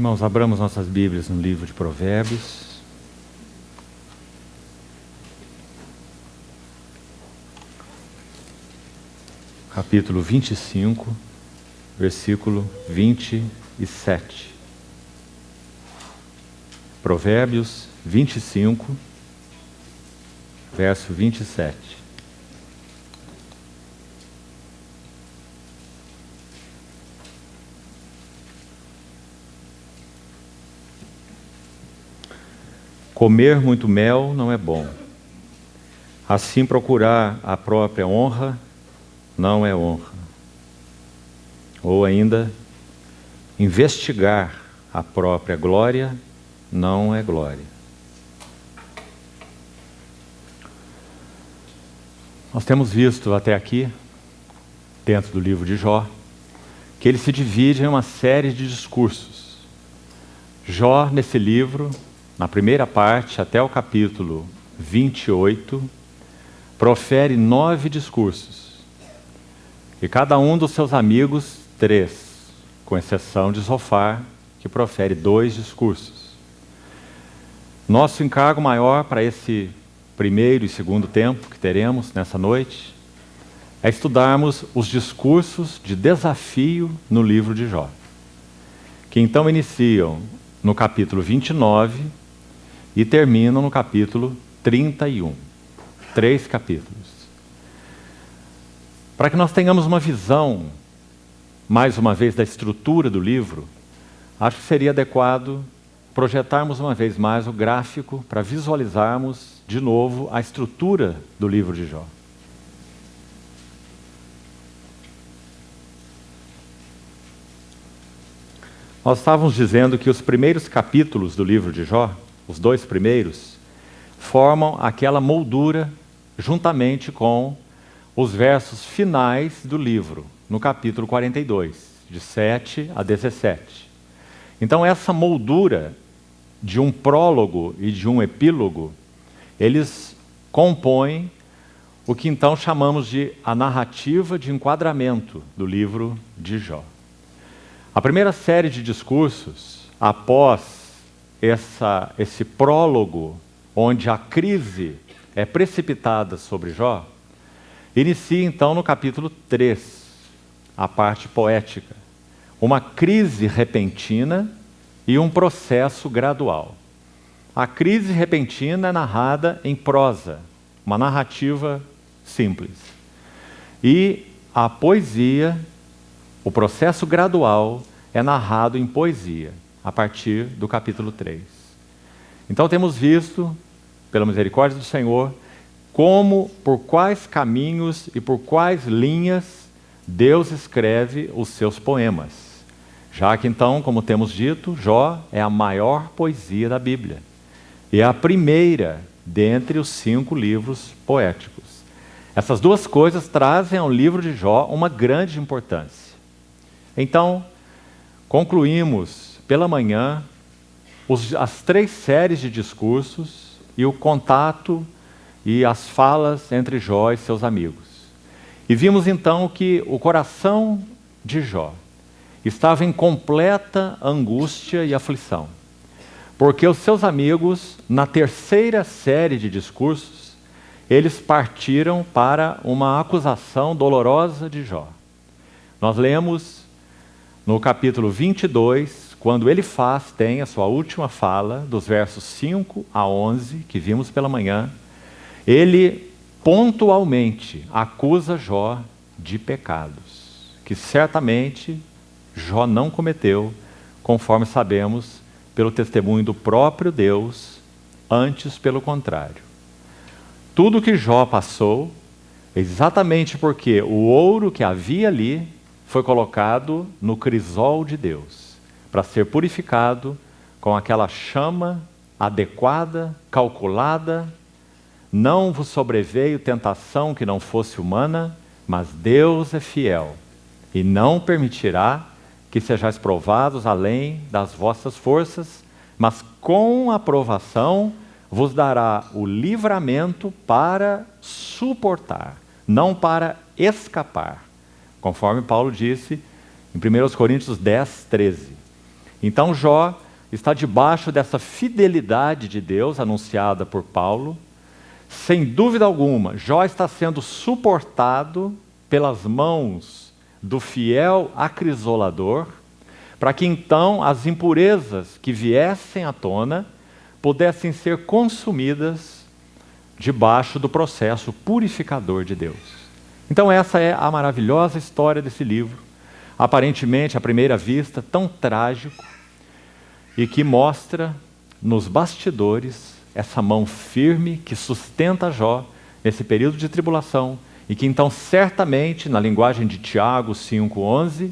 Irmãos, abramos nossas Bíblias no livro de Provérbios. Capítulo 25, versículo 27. Provérbios 25, verso 27. Comer muito mel não é bom. Assim procurar a própria honra não é honra. Ou ainda, investigar a própria glória não é glória. Nós temos visto até aqui, dentro do livro de Jó, que ele se divide em uma série de discursos. Jó, nesse livro, na primeira parte, até o capítulo 28, profere 9 discursos. E cada um dos seus amigos, 3, com exceção de Zofar, que profere 2 discursos. Nosso encargo maior para esse primeiro e segundo tempo que teremos nessa noite é estudarmos os discursos de desafio no livro de Jó, que então iniciam no capítulo 29 e terminam no capítulo 31. 3 capítulos. Para que nós tenhamos uma visão, mais uma vez, da estrutura do livro, acho que seria adequado projetarmos uma vez mais o gráfico para visualizarmos de novo a estrutura do livro de Jó. Nós estávamos dizendo que os primeiros capítulos do livro de Jó, os 2 primeiros, formam aquela moldura juntamente com os versos finais do livro, no capítulo 42, de 7 a 17. Então essa moldura de um prólogo e de um epílogo, eles compõem o que então chamamos de a narrativa de enquadramento do livro de Jó. A primeira série de discursos, após esse prólogo, onde a crise é precipitada sobre Jó, inicia então no capítulo 3, a parte poética. Uma crise repentina e um processo gradual. A crise repentina é narrada em prosa, uma narrativa simples. E a poesia, o processo gradual, é narrado em poesia, a partir do capítulo 3. Então temos visto, pela misericórdia do Senhor, como, por quais caminhos e por quais linhas Deus escreve os seus poemas. Já que então, como temos dito, Jó é a maior poesia da Bíblia. E é a primeira dentre os 5 livros poéticos. Essas 2 coisas trazem ao livro de Jó uma grande importância. Então, concluímos pela manhã as 3 séries de discursos e o contato e as falas entre Jó e seus amigos. E vimos então que o coração de Jó estava em completa angústia e aflição, porque os seus amigos, na terceira série de discursos, eles partiram para uma acusação dolorosa de Jó. Nós lemos no capítulo 22, quando Elifaz tem a sua última fala, dos versos 5 a 11, que vimos pela manhã, ele pontualmente acusa Jó de pecados, que certamente Jó não cometeu, conforme sabemos pelo testemunho do próprio Deus, antes pelo contrário. Tudo que Jó passou, exatamente porque o ouro que havia ali foi colocado no crisol de Deus, para ser purificado com aquela chama adequada, calculada. Não vos sobreveio tentação que não fosse humana, mas Deus é fiel e não permitirá que sejais provados além das vossas forças, mas com a provação vos dará o livramento para suportar, não para escapar, conforme Paulo disse em 1 Coríntios 10, 13. Então Jó está debaixo dessa fidelidade de Deus anunciada por Paulo. Sem dúvida alguma, Jó está sendo suportado pelas mãos do fiel acrisolador, para que então as impurezas que viessem à tona pudessem ser consumidas debaixo do processo purificador de Deus. Então essa é a maravilhosa história desse livro, aparentemente, à primeira vista, tão trágico, e que mostra nos bastidores essa mão firme que sustenta Jó nesse período de tribulação, e que então certamente, na linguagem de Tiago 5,11,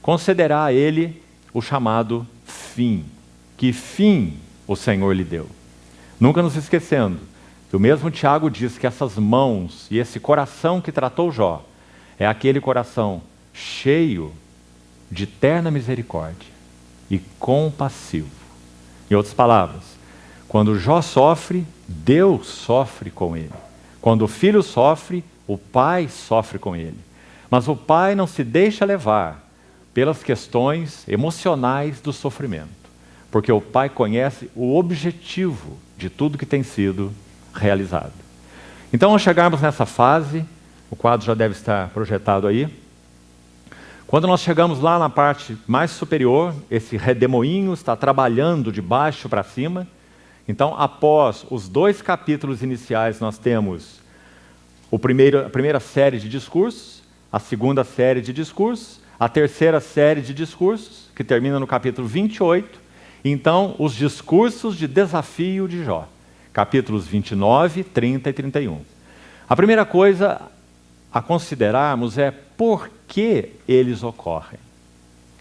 concederá a ele o chamado fim. Que fim o Senhor lhe deu. Nunca nos esquecendo que o mesmo Tiago diz que essas mãos e esse coração que tratou Jó é aquele coração cheio de terna misericórdia e compassivo. Em outras palavras, quando Jó sofre, Deus sofre com ele. Quando o filho sofre, o pai sofre com ele. Mas o pai não se deixa levar pelas questões emocionais do sofrimento, porque o pai conhece o objetivo de tudo que tem sido realizado. Então, ao chegarmos nessa fase, o quadro já deve estar projetado aí. Quando nós chegamos lá na parte mais superior, esse redemoinho está trabalhando de baixo para cima. Então, após os 2 capítulos iniciais, nós temos a primeira série de discursos, a segunda série de discursos, a terceira série de discursos, que termina no capítulo 28. Então, os discursos de desafio de Jó, capítulos 29, 30 e 31. A primeira coisa a considerarmos é por que eles ocorrem.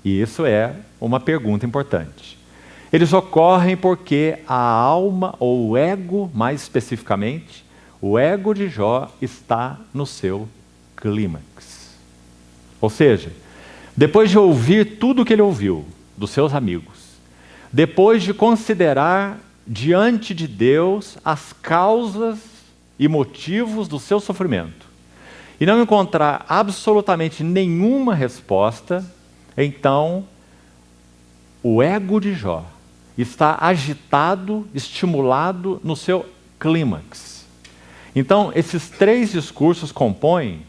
E isso é uma pergunta importante. Eles ocorrem porque a alma, ou o ego, mais especificamente, o ego de Jó está no seu clímax. Ou seja, depois de ouvir tudo o que ele ouviu dos seus amigos, depois de considerar diante de Deus as causas e motivos do seu sofrimento, e não encontrar absolutamente nenhuma resposta, então o ego de Jó está agitado, estimulado no seu clímax. Então, esses 3 discursos compõem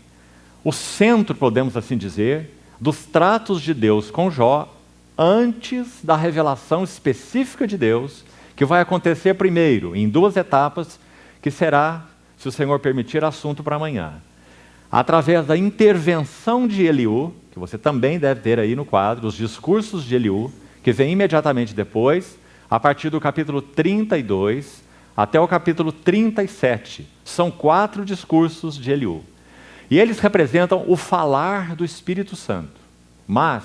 o centro, podemos assim dizer, dos tratos de Deus com Jó antes da revelação específica de Deus, que vai acontecer primeiro em 2 etapas, que será, se o Senhor permitir, assunto para amanhã. Através da intervenção de Eliú, que você também deve ter aí no quadro, os discursos de Eliú, que vem imediatamente depois, a partir do capítulo 32 até o capítulo 37. São 4 discursos de Eliú. E eles representam o falar do Espírito Santo. Mas,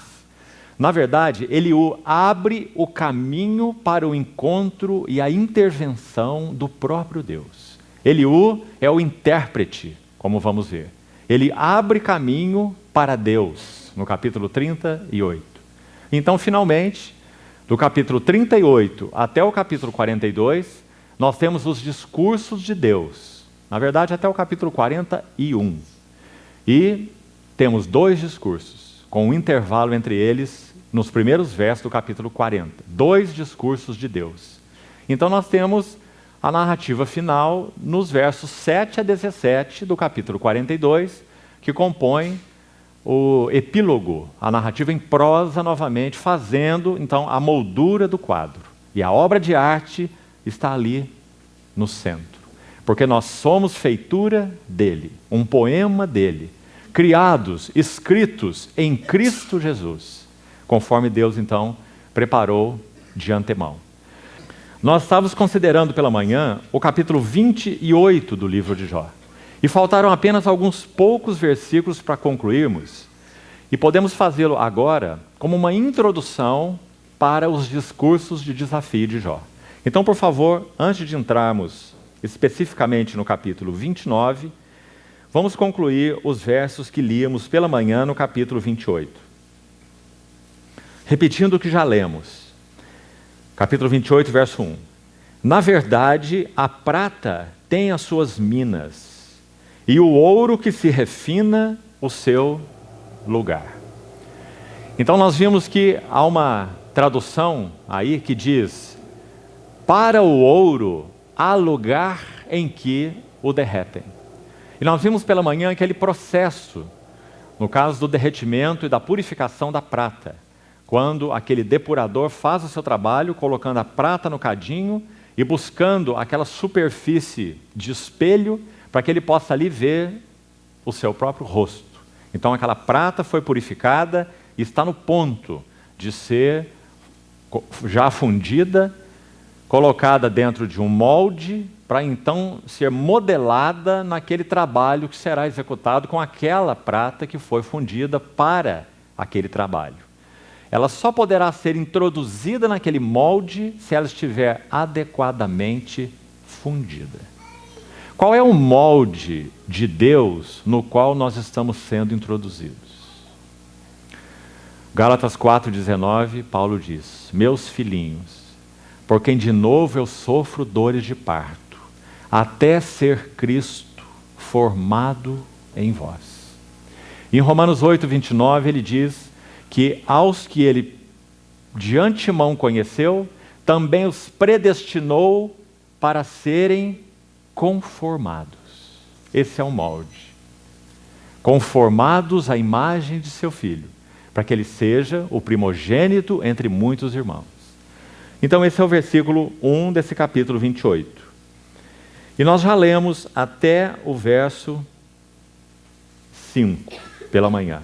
na verdade, Eliú abre o caminho para o encontro e a intervenção do próprio Deus. Eliú é o intérprete, como vamos ver. Ele abre caminho para Deus, no capítulo 38. Então, finalmente, do capítulo 38 até o capítulo 42, nós temos os discursos de Deus. Na verdade, até o capítulo 41. E temos 2 discursos, com um intervalo entre eles nos primeiros versos do capítulo 40. 2 discursos de Deus. Então nós temos a narrativa final nos versos 7 a 17 do capítulo 42, que compõe o epílogo, a narrativa em prosa novamente, fazendo então a moldura do quadro. E a obra de arte está ali no centro. Porque nós somos feitura dele, um poema dele, criados, escritos em Cristo Jesus, conforme Deus então preparou de antemão. Nós estávamos considerando pela manhã o capítulo 28 do livro de Jó. E faltaram apenas alguns poucos versículos para concluirmos. E podemos fazê-lo agora como uma introdução para os discursos de desafio de Jó. Então, por favor, antes de entrarmos especificamente no capítulo 29, vamos concluir os versos que líamos pela manhã no capítulo 28. Repetindo o que já lemos. Capítulo 28, verso 1. Na verdade, a prata tem as suas minas, e o ouro que se refina o seu lugar. Então nós vimos que há uma tradução aí que diz: para o ouro há lugar em que o derretem. E nós vimos pela manhã aquele processo, no caso do derretimento e da purificação da prata, quando aquele depurador faz o seu trabalho, colocando a prata no cadinho e buscando aquela superfície de espelho para que ele possa ali ver o seu próprio rosto. Então aquela prata foi purificada e está no ponto de ser já fundida, colocada dentro de um molde, para então ser modelada naquele trabalho que será executado com aquela prata que foi fundida para aquele trabalho. Ela só poderá ser introduzida naquele molde se ela estiver adequadamente fundida. Qual é o molde de Deus no qual nós estamos sendo introduzidos? Gálatas 4,19, Paulo diz: meus filhinhos, por quem de novo eu sofro dores de parto, até ser Cristo formado em vós. Em Romanos 8,29 ele diz que aos que ele de antemão conheceu, também os predestinou para serem conformados. Esse é o molde. Conformados à imagem de seu Filho, para que ele seja o primogênito entre muitos irmãos. Então esse é o versículo 1 desse capítulo 28. E nós já lemos até o verso 5 pela manhã.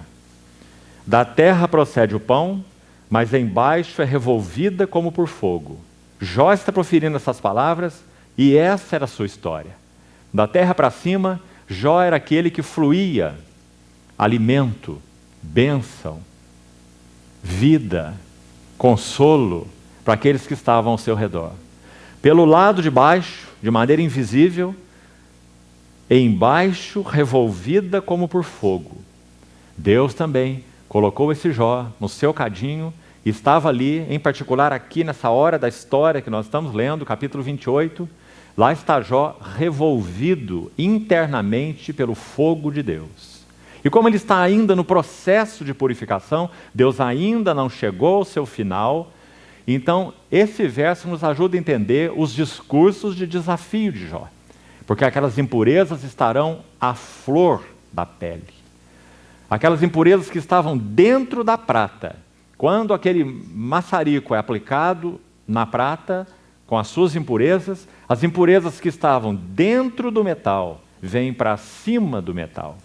Da terra procede o pão, mas embaixo é revolvida como por fogo. Jó está proferindo essas palavras e essa era a sua história. Da terra para cima, Jó era aquele que fluía alimento, bênção, vida, consolo para aqueles que estavam ao seu redor. Pelo lado de baixo, de maneira invisível, embaixo revolvida como por fogo. Deus também colocou esse Jó no seu cadinho e estava ali, em particular aqui nessa hora da história que nós estamos lendo, capítulo 28, lá está Jó revolvido internamente pelo fogo de Deus. E como ele está ainda no processo de purificação, Deus ainda não chegou ao seu final, então esse verso nos ajuda a entender os discursos de desafio de Jó, porque aquelas impurezas estarão à flor da pele. Aquelas impurezas que estavam dentro da prata, quando aquele maçarico é aplicado na prata, com as suas impurezas, as impurezas que estavam dentro do metal vêm para cima do metal.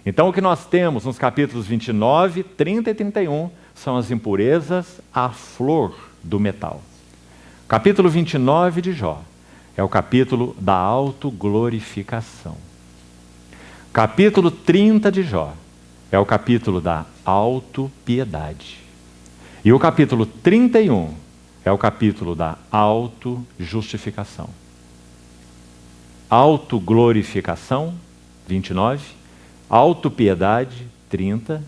Então o que nós temos nos capítulos 29, 30 e 31 são as impurezas à flor do metal. Capítulo 29 de Jó é o capítulo da autoglorificação. Capítulo 30 de Jó é o capítulo da autopiedade. E o capítulo 31 é o capítulo da autojustificação. Autoglorificação, 29, autopiedade, 30,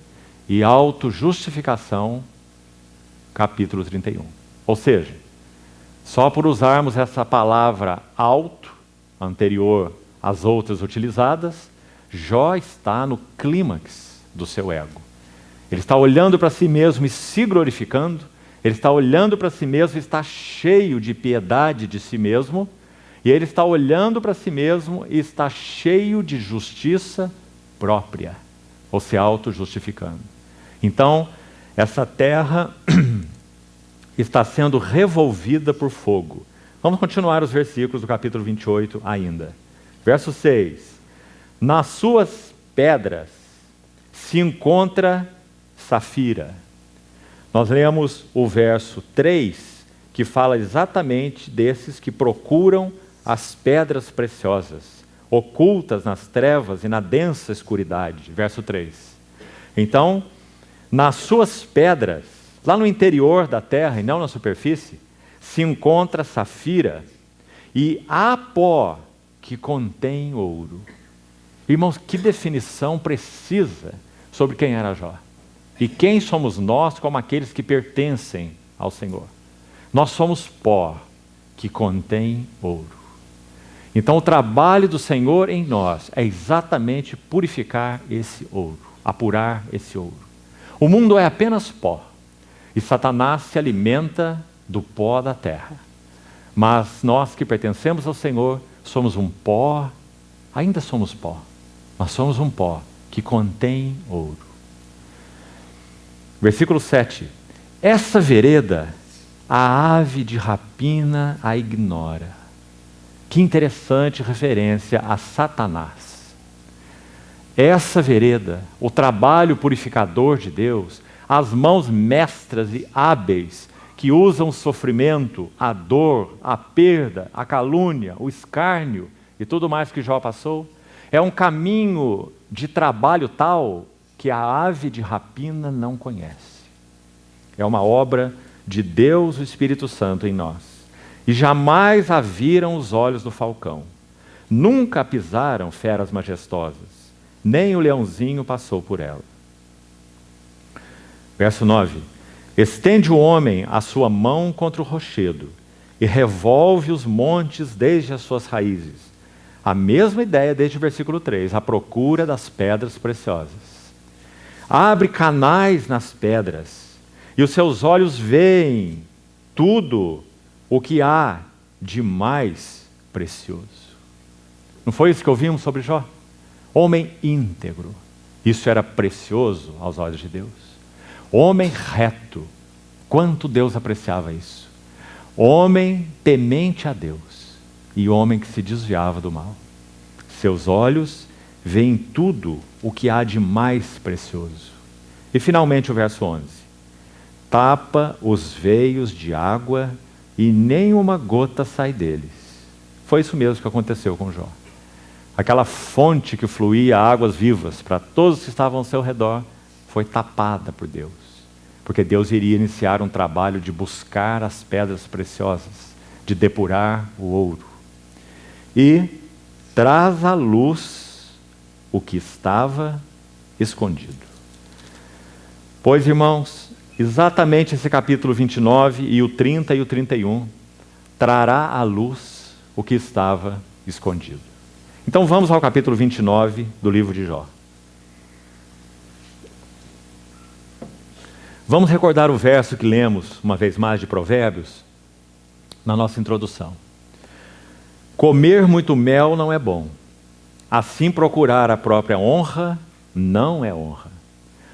e autojustificação, capítulo 31. Ou seja, só por usarmos essa palavra auto, anterior às outras utilizadas, Jó está no clímax do seu ego. Ele está olhando para si mesmo e se glorificando, ele está olhando para si mesmo e está cheio de piedade de si mesmo, e ele está olhando para si mesmo e está cheio de justiça própria, ou se auto-justificando. Então, essa terra está sendo revolvida por fogo. Vamos continuar os versículos do capítulo 28 ainda. Verso 6. Nas suas pedras se encontra safira. Nós lemos o verso 3, que fala exatamente desses que procuram as pedras preciosas, ocultas nas trevas e na densa escuridade. Verso 3. Então, nas suas pedras, lá no interior da terra e não na superfície, se encontra safira e há pó que contém ouro. Irmãos, que definição precisa sobre quem era Jó. E quem somos nós como aqueles que pertencem ao Senhor? Nós somos pó que contém ouro. Então o trabalho do Senhor em nós é exatamente purificar esse ouro, apurar esse ouro. O mundo é apenas pó. e Satanás se alimenta do pó da terra. Mas nós que pertencemos ao Senhor, somos um pó, ainda somos pó, mas somos um pó que contém ouro. Versículo 7. Essa vereda, a ave de rapina a ignora. Que interessante referência a Satanás. Essa vereda, o trabalho purificador de Deus, as mãos mestras e hábeis que usam o sofrimento, a dor, a perda, a calúnia, o escárnio e tudo mais que Jó passou, é um caminho de trabalho tal que a ave de rapina não conhece. É uma obra de Deus, o Espírito Santo, em nós. E jamais a viram os olhos do falcão. Nunca a pisaram feras majestosas, nem o leãozinho passou por ela. Verso 9. Estende o homem a sua mão contra o rochedo e revolve os montes desde as suas raízes. A mesma ideia desde o versículo 3, a procura das pedras preciosas. Abre canais nas pedras e os seus olhos veem tudo o que há de mais precioso. Não foi isso que ouvimos sobre Jó? Homem íntegro. Isso era precioso aos olhos de Deus. Homem reto. Quanto Deus apreciava isso. Homem temente a Deus. E homem que se desviava do mal. Seus olhos veem tudo o que há de mais precioso. E finalmente o verso 11. Tapa os veios de água e nenhuma gota sai deles. Foi isso mesmo que aconteceu com Jó. Aquela fonte que fluía águas vivas para todos que estavam ao seu redor foi tapada por Deus. Porque Deus iria iniciar um trabalho de buscar as pedras preciosas, de depurar o ouro. E traz à luz o que estava escondido. Pois, irmãos, exatamente esse capítulo 29 e o 30 e o 31 trará à luz o que estava escondido. Então vamos ao capítulo 29 do livro de Jó. Vamos recordar o verso que lemos uma vez mais de Provérbios na nossa introdução. Comer muito mel não é bom. Assim procurar a própria honra não é honra.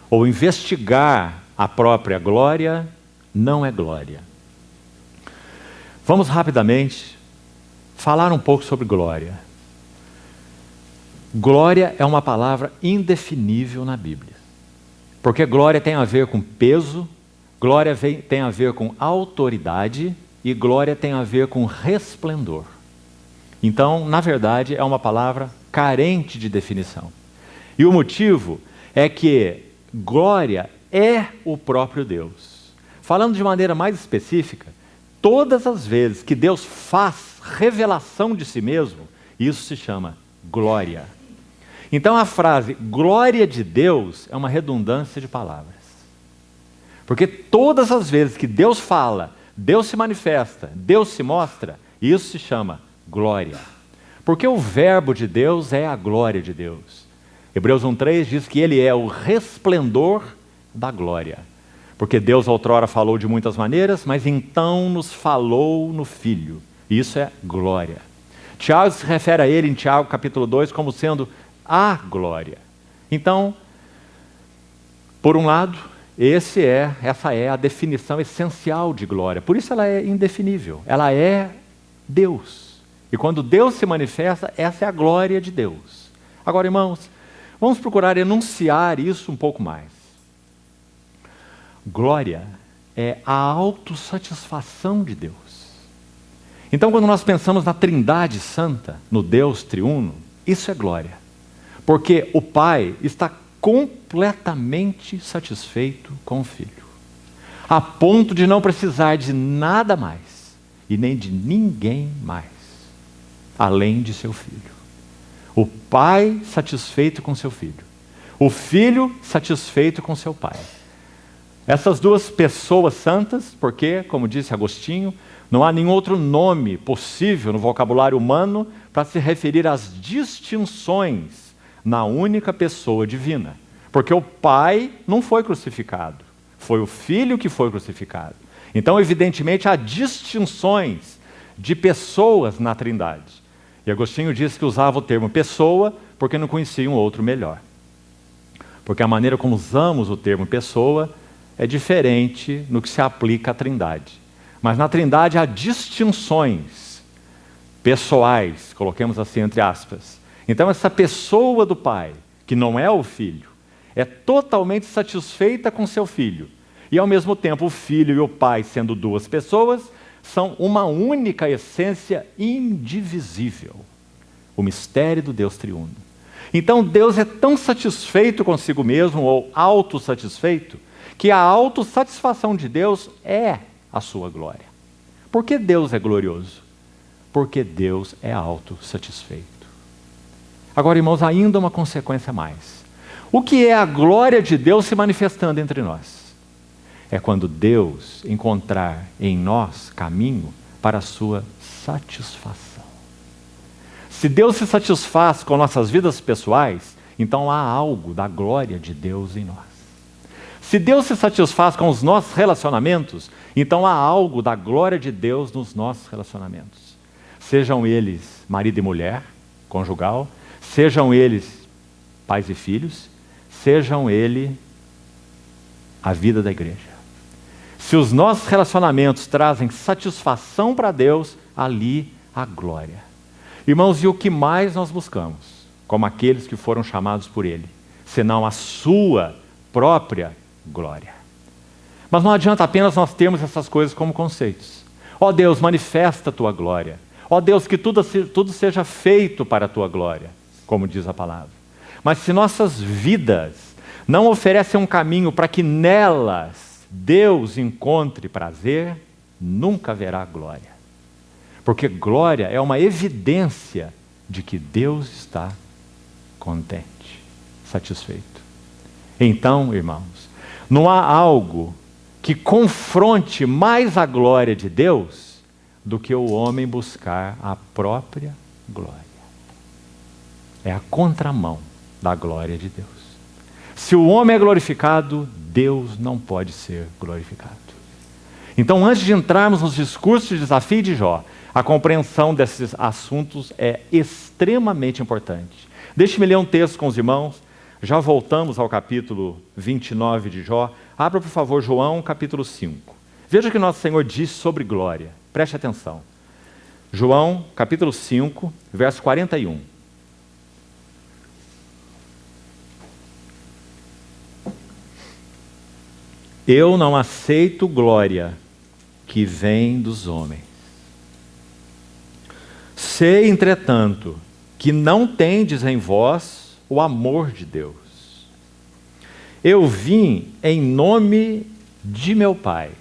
Ou investigar a própria glória não é glória. Vamos rapidamente falar um pouco sobre glória. Glória é uma palavra indefinível na Bíblia. Porque glória tem a ver com peso, glória tem a ver com autoridade e glória tem a ver com resplendor. Então, na verdade, é uma palavra carente de definição. E o motivo é que glória é o próprio Deus. Falando de maneira mais específica, todas as vezes que Deus faz revelação de si mesmo, isso se chama glória. Então a frase glória de Deus é uma redundância de palavras. Porque todas as vezes que Deus fala, Deus se manifesta, Deus se mostra, isso se chama glória. Porque o verbo de Deus é a glória de Deus. Hebreus 1:3 diz que ele é o resplendor da glória. Porque Deus outrora falou de muitas maneiras, mas então nos falou no Filho. Isso é glória. Tiago se refere a ele em Tiago capítulo 2 como sendo a glória. Então, por um lado, essa é a definição essencial de glória. Por isso ela é indefinível. Ela é Deus. E quando Deus se manifesta, essa é a glória de Deus. Agora, irmãos, vamos procurar enunciar isso um pouco mais. Glória é a autossatisfação de Deus. Então, quando nós pensamos na Trindade Santa, no Deus triuno, isso é glória. Porque o Pai está completamente satisfeito com o Filho. A ponto de não precisar de nada mais e nem de ninguém mais, além de seu Filho. O Pai satisfeito com seu Filho. O Filho satisfeito com seu Pai. Essas duas pessoas santas, porque, como disse Agostinho, não há nenhum outro nome possível no vocabulário humano para se referir às distinções na única pessoa divina. Porque o Pai não foi crucificado, Foi o Filho que foi crucificado. Então, evidentemente, há distinções de pessoas na Trindade. E Agostinho disse que usava o termo pessoa porque não conhecia um outro melhor. Porque a maneira como usamos o termo pessoa é diferente no que se aplica à Trindade. Mas na Trindade há distinções pessoais, coloquemos assim entre aspas. Então essa pessoa do Pai, que não é o Filho, é totalmente satisfeita com seu Filho. E ao mesmo tempo o Filho e o Pai, sendo duas pessoas, são uma única essência indivisível. O mistério do Deus triuno. Então Deus é tão satisfeito consigo mesmo, ou autossatisfeito, que a autossatisfação de Deus é a sua glória. Por que Deus é glorioso? Porque Deus é autossatisfeito. Agora, irmãos, ainda uma consequência a mais. O que é a glória de Deus se manifestando entre nós? É quando Deus encontrar em nós caminho para a sua satisfação. Se Deus se satisfaz com nossas vidas pessoais, então há algo da glória de Deus em nós. Se Deus se satisfaz com os nossos relacionamentos, então há algo da glória de Deus nos nossos relacionamentos. Sejam eles marido e mulher, conjugal, sejam eles pais e filhos, sejam eles a vida da igreja. Se os nossos relacionamentos trazem satisfação para Deus, ali há glória. Irmãos, e o que mais nós buscamos, como aqueles que foram chamados por Ele, senão a sua própria glória? Mas não adianta apenas nós termos essas coisas como conceitos. Ó Deus, manifesta a tua glória. Ó Deus, que tudo seja feito para a tua glória, como diz a palavra. Mas se nossas vidas não oferecem um caminho para que nelas Deus encontre prazer, nunca haverá glória. Porque glória é uma evidência de que Deus está contente, satisfeito. Então, irmãos, não há algo que confronte mais a glória de Deus do que o homem buscar a própria glória. É a contramão da glória de Deus. Se o homem é glorificado, Deus não pode ser glorificado. Então, antes de entrarmos nos discursos de desafio de Jó, a compreensão desses assuntos é extremamente importante. Deixe-me ler um texto com os irmãos. Já voltamos ao capítulo 29 de Jó. Abra, por favor, João, capítulo 5. Veja o que nosso Senhor diz sobre glória. Preste atenção. João, capítulo 5, verso 41. Eu não aceito glória que vem dos homens. Sei, entretanto, que não tendes em vós o amor de Deus. Eu vim em nome de meu Pai.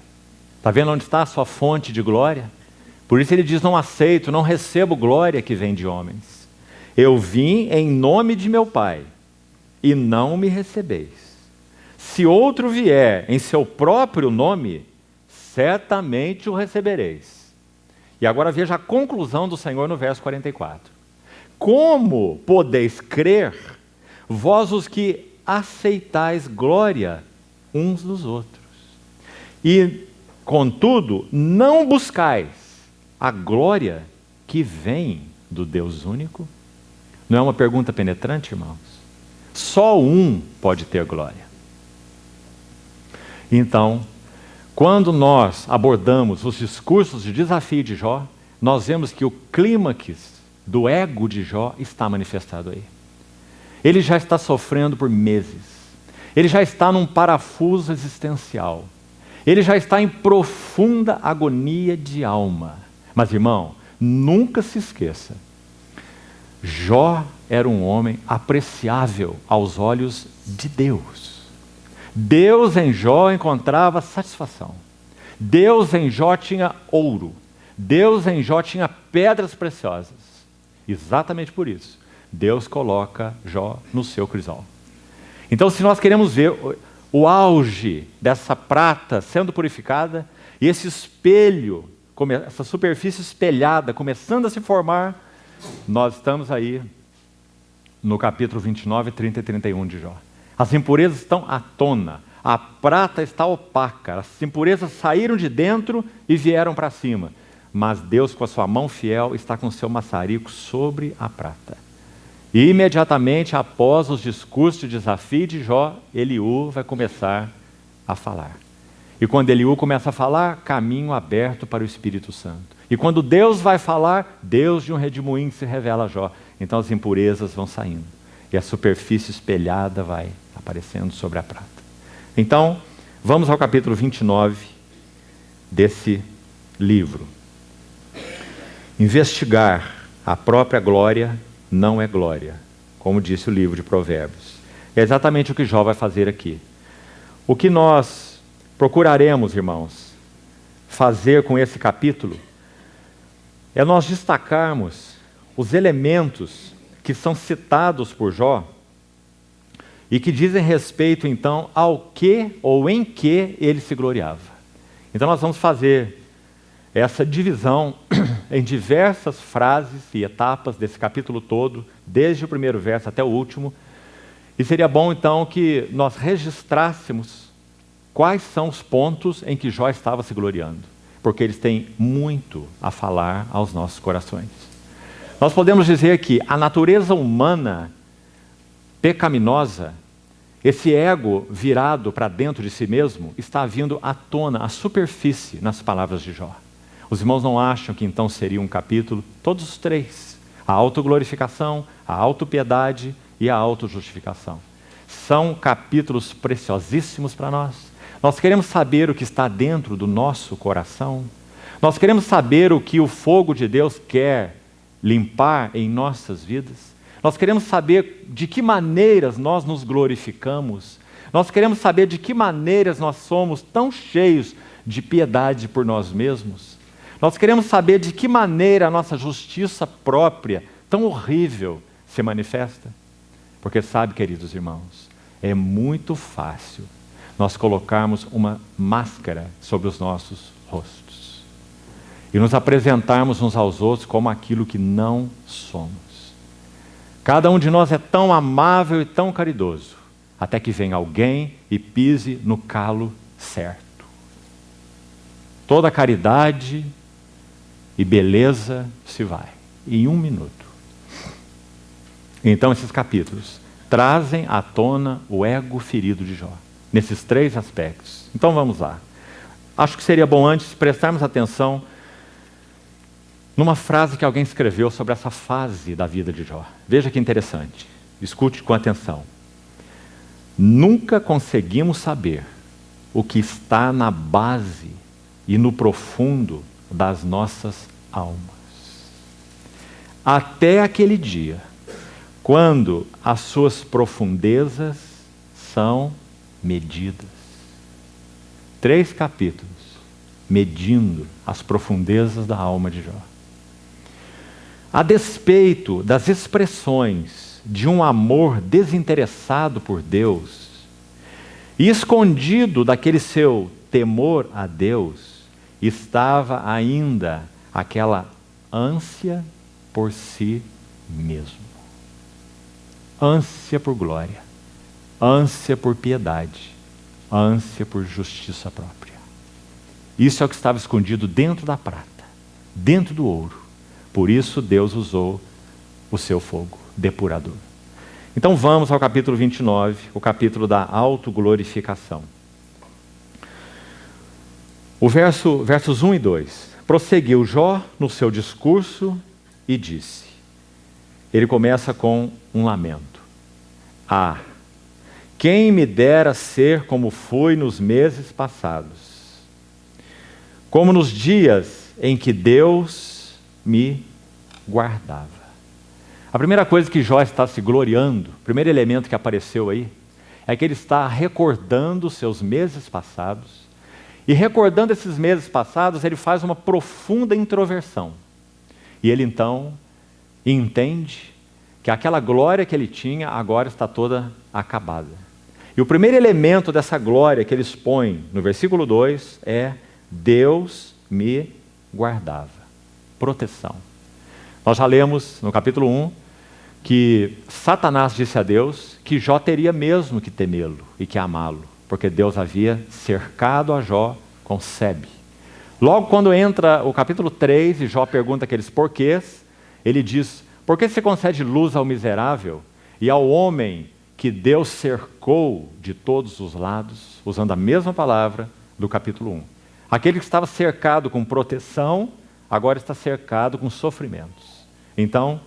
Está vendo onde está a sua fonte de glória? Por isso ele diz, não aceito, não recebo glória que vem de homens. Eu vim em nome de meu Pai, e não me recebeis. Se outro vier em seu próprio nome, certamente o recebereis. E agora veja a conclusão do Senhor no verso 44. Como podeis crer, vós os que aceitais glória uns dos outros? E, contudo, não buscais a glória que vem do Deus único? Não é uma pergunta penetrante, irmãos? Só um pode ter glória. Então, quando nós abordamos os discursos de desafio de Jó, nós vemos que o clímax do ego de Jó está manifestado aí. Ele já está sofrendo por meses. Ele já está num parafuso existencial. Ele já está em profunda agonia de alma. Mas, irmão, nunca se esqueça. Jó era um homem apreciável aos olhos de Deus. Deus em Jó encontrava satisfação. Deus em Jó tinha ouro. Deus em Jó tinha pedras preciosas. Exatamente por isso, Deus coloca Jó no seu crisol. Então, se nós queremos ver o auge dessa prata sendo purificada, e esse espelho, essa superfície espelhada começando a se formar, nós estamos aí no capítulo 29, 30 e 31 de Jó. As impurezas estão à tona, A prata está opaca, as impurezas saíram de dentro e vieram para cima. Mas Deus, com a sua mão fiel, está com o seu maçarico sobre a prata. E imediatamente após os discursos de desafio de Jó, Eliú vai começar a falar. E quando Eliú começa a falar, caminho aberto para o Espírito Santo. E quando Deus vai falar, Deus de um redemoinho se revela a Jó. Então as impurezas vão saindo. E a superfície espelhada vai aparecendo sobre a prata. Então, vamos ao capítulo 29 desse livro. Investigar a própria glória não é glória, como disse o livro de Provérbios. É exatamente o que Jó vai fazer aqui. O que nós procuraremos, irmãos, fazer com esse capítulo é nós destacarmos os elementos que são citados por Jó e que dizem respeito, então, ao que ou em que ele se gloriava. Então nós vamos fazer essa divisão em diversas frases e etapas desse capítulo todo, desde o primeiro verso até o último, e seria bom, então, que nós registrássemos quais são os pontos em que Jó estava se gloriando, porque eles têm muito a falar aos nossos corações. Nós podemos dizer que a natureza humana pecaminosa, esse ego virado para dentro de si mesmo, está vindo à tona, à superfície, nas palavras de Jó. Os irmãos não acham que então seria um capítulo, todos os três, a autoglorificação, a autopiedade e a autojustificação. São capítulos preciosíssimos para nós. Nós queremos saber o que está dentro do nosso coração. Nós queremos saber o que o fogo de Deus quer limpar em nossas vidas. Nós queremos saber de que maneiras nós nos glorificamos. Nós queremos saber de que maneiras nós somos tão cheios de piedade por nós mesmos. Nós queremos saber de que maneira a nossa justiça própria, tão horrível, se manifesta. Porque sabe, queridos irmãos, é muito fácil nós colocarmos uma máscara sobre os nossos rostos e nos apresentarmos uns aos outros como aquilo que não somos. Cada um de nós é tão amável e tão caridoso, até que venha alguém e pise no calo certo. Toda caridade e beleza se vai, em um minuto. Então esses capítulos trazem à tona o ego ferido de Jó, nesses três aspectos. Então vamos lá. Acho que seria bom antes prestarmos atenção numa frase que alguém escreveu sobre essa fase da vida de Jó. Veja que interessante, escute com atenção. Nunca conseguimos saber o que está na base e no profundo das nossas almas. Até aquele dia, quando as suas profundezas são medidas. 3 capítulos medindo as profundezas da alma de Jó. A despeito das expressões de um amor desinteressado por Deus e escondido daquele seu temor a Deus, estava ainda aquela ânsia por si mesmo. Ânsia por glória, ânsia por piedade, ânsia por justiça própria. Isso é o que estava escondido dentro da prata, dentro do ouro. Por isso Deus usou o seu fogo depurador. Então vamos ao capítulo 29, o capítulo da autoglorificação. O versos 1 e 2. Prosseguiu Jó no seu discurso e disse. Ele começa com um lamento. Ah, quem me dera ser como fui nos meses passados, como nos dias em que Deus me guardava. A primeira coisa que Jó está se gloriando, o primeiro elemento que apareceu aí, é que ele está recordando os seus meses passados. E recordando esses meses passados, ele faz uma profunda introversão. E ele então entende que aquela glória que ele tinha agora está toda acabada. E o primeiro elemento dessa glória que ele expõe no versículo 2 é: Deus me guardava. Proteção. Nós já lemos no capítulo 1 que Satanás disse a Deus que Jó teria mesmo que temê-lo e que amá-lo, porque Deus havia cercado a Jó com sebe. Logo quando entra o capítulo 3 e Jó pergunta aqueles porquês, ele diz: por que você concede luz ao miserável e ao homem que Deus cercou de todos os lados, usando a mesma palavra do capítulo 1. Aquele que estava cercado com proteção, agora está cercado com sofrimentos. Então,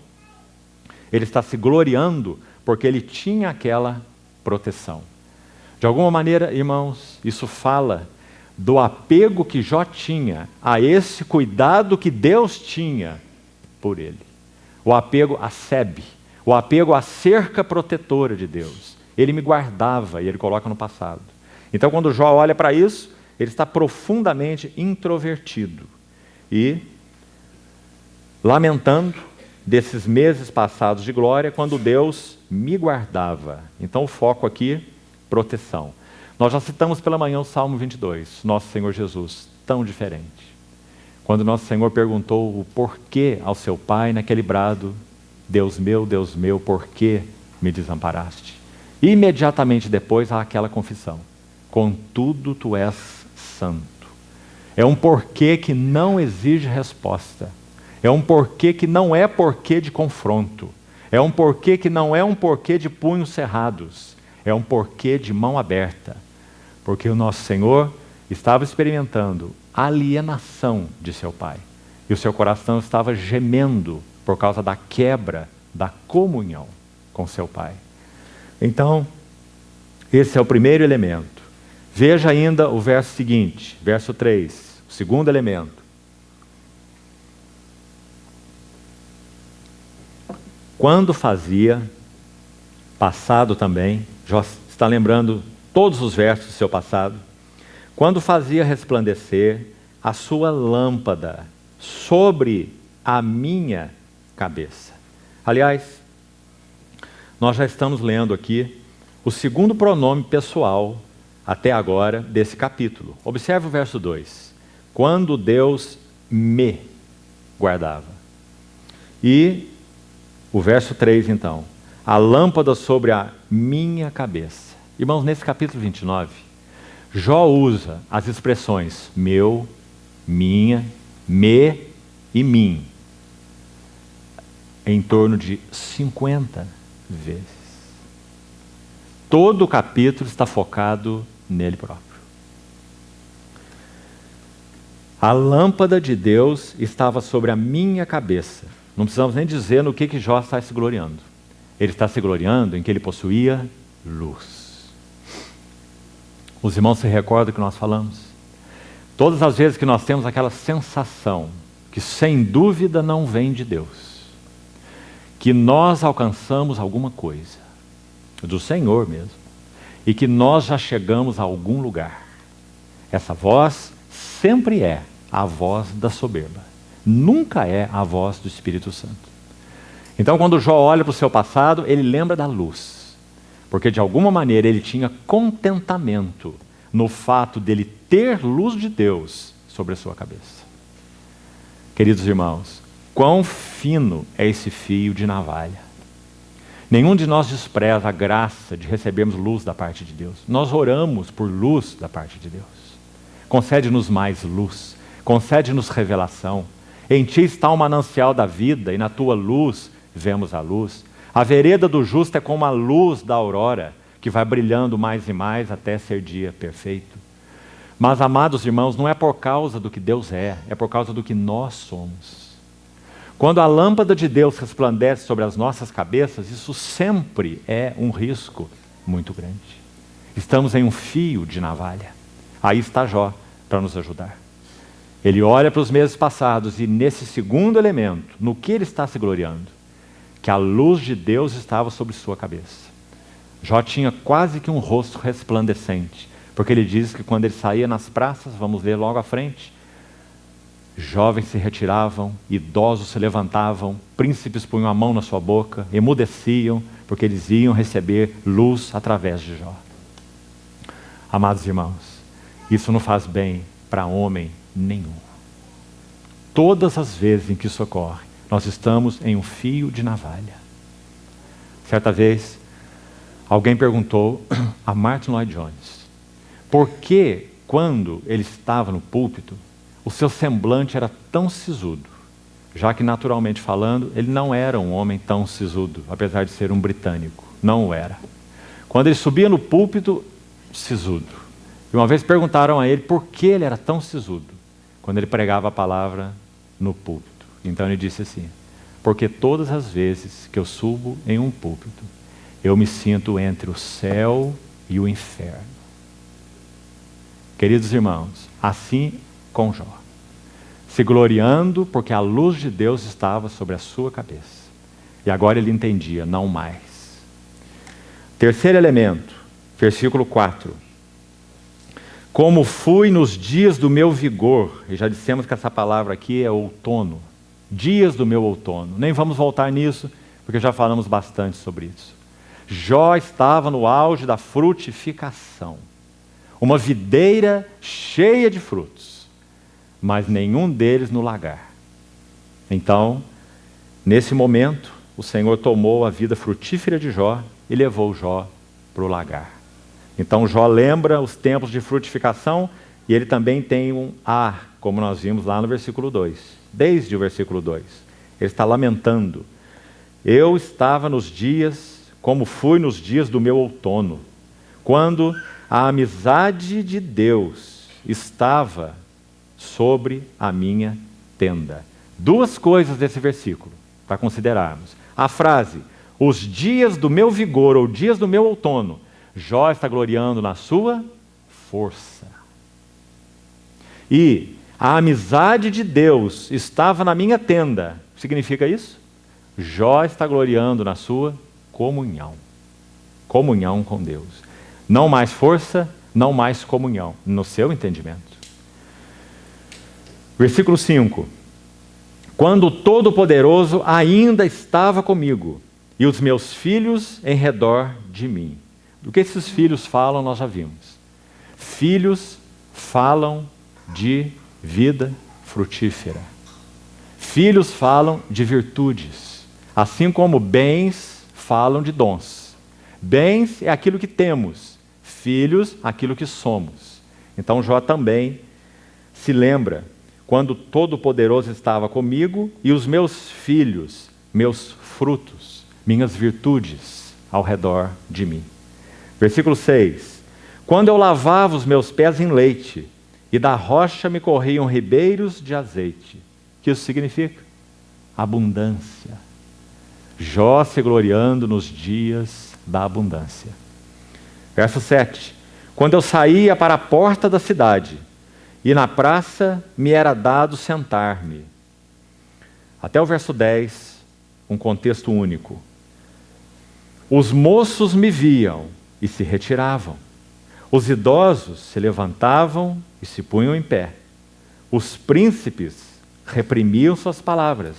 ele está se gloriando porque ele tinha aquela proteção. De alguma maneira, irmãos, isso fala do apego que Jó tinha a esse cuidado que Deus tinha por ele. O apego a Sebe, o apego à cerca protetora de Deus. Ele me guardava, e ele coloca no passado. Então, quando Jó olha para isso, ele está profundamente introvertido e lamentando desses meses passados de glória, quando Deus me guardava. Então, o foco aqui, proteção. Nós já citamos pela manhã o Salmo 22, Nosso Senhor Jesus, tão diferente. Quando Nosso Senhor perguntou o porquê ao seu Pai naquele brado: Deus meu, por que me desamparaste? Imediatamente depois há aquela confissão: contudo tu és santo. É um porquê que não exige resposta. É um porquê que não é porquê de confronto. É um porquê que não é um porquê de punhos cerrados. É um porquê de mão aberta. Porque o nosso Senhor estava experimentando a alienação de seu Pai. E o seu coração estava gemendo por causa da quebra da comunhão com seu Pai. Então, esse é o primeiro elemento. Veja ainda o verso seguinte, verso 3, o segundo elemento. Quando fazia, passado também, Jó está lembrando todos os versos do seu passado, quando fazia resplandecer a sua lâmpada sobre a minha cabeça. Aliás, nós já estamos lendo aqui o segundo pronome pessoal até agora desse capítulo. Observe o verso 2. Quando Deus me guardava. E o verso 3, então. A lâmpada sobre a minha cabeça. Irmãos, nesse capítulo 29, Jó usa as expressões meu, minha, me e mim em torno de 50 vezes. Todo o capítulo está focado nele próprio. A lâmpada de Deus estava sobre a minha cabeça. Não precisamos nem dizer no que Jó está se gloriando. Ele está se gloriando em que ele possuía luz. Os irmãos se recordam que nós falamos? Todas as vezes que nós temos aquela sensação que sem dúvida não vem de Deus, que nós alcançamos alguma coisa, do Senhor mesmo, e que nós já chegamos a algum lugar. Essa voz sempre é a voz da soberba, nunca é a voz do Espírito Santo. Então, quando Jó olha para o seu passado, ele lembra da luz, porque de alguma maneira ele tinha contentamento no fato dele ter luz de Deus sobre a sua cabeça. Queridos irmãos, quão fino é esse fio de navalha. Nenhum de nós despreza a graça de recebermos luz da parte de Deus. Nós oramos por luz da parte de Deus. Concede-nos mais luz, concede-nos revelação. Em ti está o manancial da vida e na tua luz vemos a luz. A vereda do justo é como a luz da aurora, que vai brilhando mais e mais até ser dia perfeito. Mas, amados irmãos, não é por causa do que Deus é por causa do que nós somos. Quando a lâmpada de Deus resplandece sobre as nossas cabeças, isso sempre é um risco muito grande. Estamos em um fio de navalha. Aí está Jó para nos ajudar. Ele olha para os meses passados e nesse segundo elemento, no que ele está se gloriando? Que a luz de Deus estava sobre sua cabeça. Jó tinha quase que um rosto resplandecente, porque ele diz que quando ele saía nas praças, vamos ler logo à frente, jovens se retiravam, idosos se levantavam, príncipes punham a mão na sua boca, emudeciam, porque eles iam receber luz através de Jó. Amados irmãos, isso não faz bem para homem nenhum. Todas as vezes em que isso ocorre, nós estamos em um fio de navalha. Certa vez, alguém perguntou a Martin Lloyd Jones: Porque quando ele estava no púlpito, o seu semblante era tão sisudo, já que naturalmente falando, ele não era um homem tão sisudo, apesar de ser um britânico, não o era. Quando ele subia no púlpito, sisudo. E uma vez perguntaram a ele por que ele era tão sisudo, quando ele pregava a palavra no púlpito. Então ele disse assim: porque todas as vezes que eu subo em um púlpito, eu me sinto entre o céu e o inferno. Queridos irmãos, assim com Jó, se gloriando porque a luz de Deus estava sobre a sua cabeça. E agora ele entendia, não mais. Terceiro elemento, versículo 4. Como fui nos dias do meu vigor, e já dissemos que essa palavra aqui é outono, dias do meu outono. Nem vamos voltar nisso, porque já falamos bastante sobre isso. Jó estava no auge da frutificação. Uma videira cheia de frutos, mas nenhum deles no lagar. Então, nesse momento, o Senhor tomou a vida frutífera de Jó e levou Jó para o lagar. Então Jó lembra os tempos de frutificação e ele também tem um como nós vimos lá no versículo 2. Desde o versículo 2. Ele está lamentando. Eu estava nos dias, como fui nos dias do meu outono, quando a amizade de Deus estava sobre a minha tenda. Duas coisas desse versículo, para considerarmos. A frase, os dias do meu vigor, ou dias do meu outono, Jó está gloriando na sua força. E a amizade de Deus estava na minha tenda. Significa isso? Jó está gloriando na sua comunhão. Comunhão com Deus. Não mais força, não mais comunhão, no seu entendimento. Versículo 5. Quando o Todo-Poderoso ainda estava comigo, e os meus filhos em redor de mim. Do que esses filhos falam, nós já vimos. Filhos falam de vida frutífera. Filhos falam de virtudes, assim como bens falam de dons. Bens é aquilo que temos, filhos, aquilo que somos. Então Jó também se lembra, quando Todo-Poderoso estava comigo e os meus filhos, meus frutos, minhas virtudes ao redor de mim. Versículo 6. Quando eu lavava os meus pés em leite, e da rocha me corriam ribeiros de azeite. O que isso significa? Abundância. Jó se gloriando nos dias da abundância. Verso 7. Quando eu saía para a porta da cidade, e na praça me era dado sentar-me. Até o verso 10, um contexto único. Os moços me viam e se retiravam. Os idosos se levantavam e se punham em pé. Os príncipes reprimiam suas palavras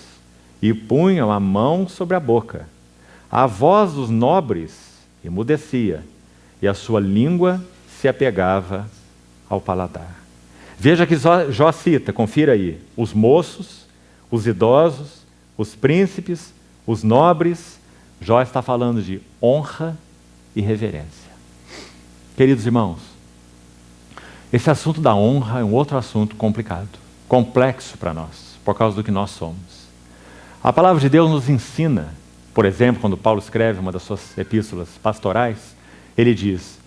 e punham a mão sobre a boca. A voz dos nobres emudecia e a sua língua se apegava ao paladar. Veja que Jó cita, confira aí, os moços, os idosos, os príncipes, os nobres. Jó está falando de honra e reverência. Queridos irmãos, esse assunto da honra é um outro assunto complicado, complexo para nós, por causa do que nós somos. A palavra de Deus nos ensina, por exemplo, quando Paulo escreve uma das suas epístolas pastorais, ele diz: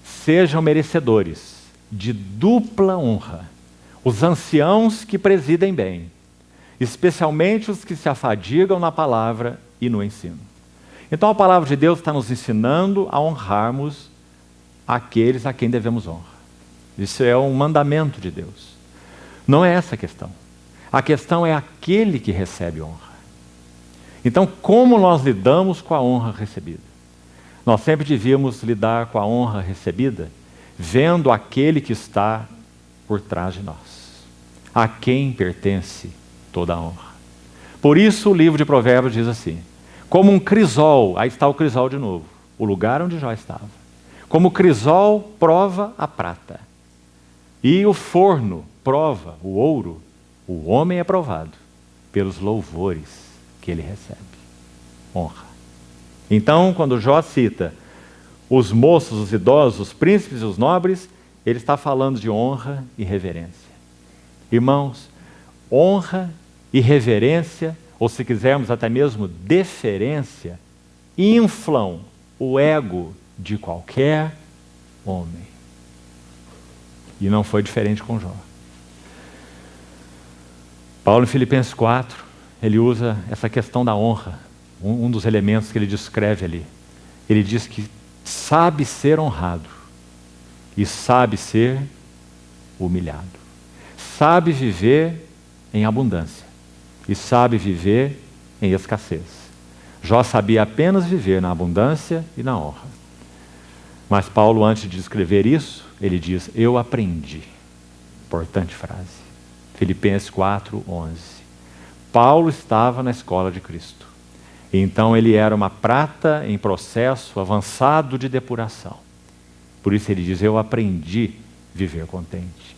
sejam merecedores de dupla honra os anciãos que presidem bem, especialmente os que se afadigam na palavra e no ensino. Então a palavra de Deus está nos ensinando a honrarmos aqueles a quem devemos honra. Isso é um mandamento de Deus. Não é essa a questão. A questão é aquele que recebe honra. Então, como nós lidamos com a honra recebida? Nós sempre devíamos lidar com a honra recebida vendo aquele que está por trás de nós. A quem pertence toda a honra. Por isso o livro de Provérbios diz assim: como um crisol, aí está o crisol de novo, o lugar onde Jó estava. Como o crisol prova a prata, e o forno prova o ouro, o homem é provado pelos louvores que ele recebe. Honra. Então, quando Jó cita os moços, os idosos, os príncipes e os nobres, ele está falando de honra e reverência. Irmãos, honra e reverência, ou se quisermos até mesmo deferência, inflam o ego de qualquer homem. E não foi diferente com Jó. Paulo, em Filipenses 4, ele usa essa questão da honra, um dos elementos que ele descreve ali. Ele diz que sabe ser honrado e sabe ser humilhado. Sabe viver em abundância e sabe viver em escassez. Jó sabia apenas viver na abundância e na honra. Mas Paulo, antes de descrever isso, ele diz, eu aprendi. Importante frase. Filipenses 4:11. Paulo estava na escola de Cristo. Então ele era uma prata em processo avançado de depuração. Por isso ele diz, eu aprendi a viver contente.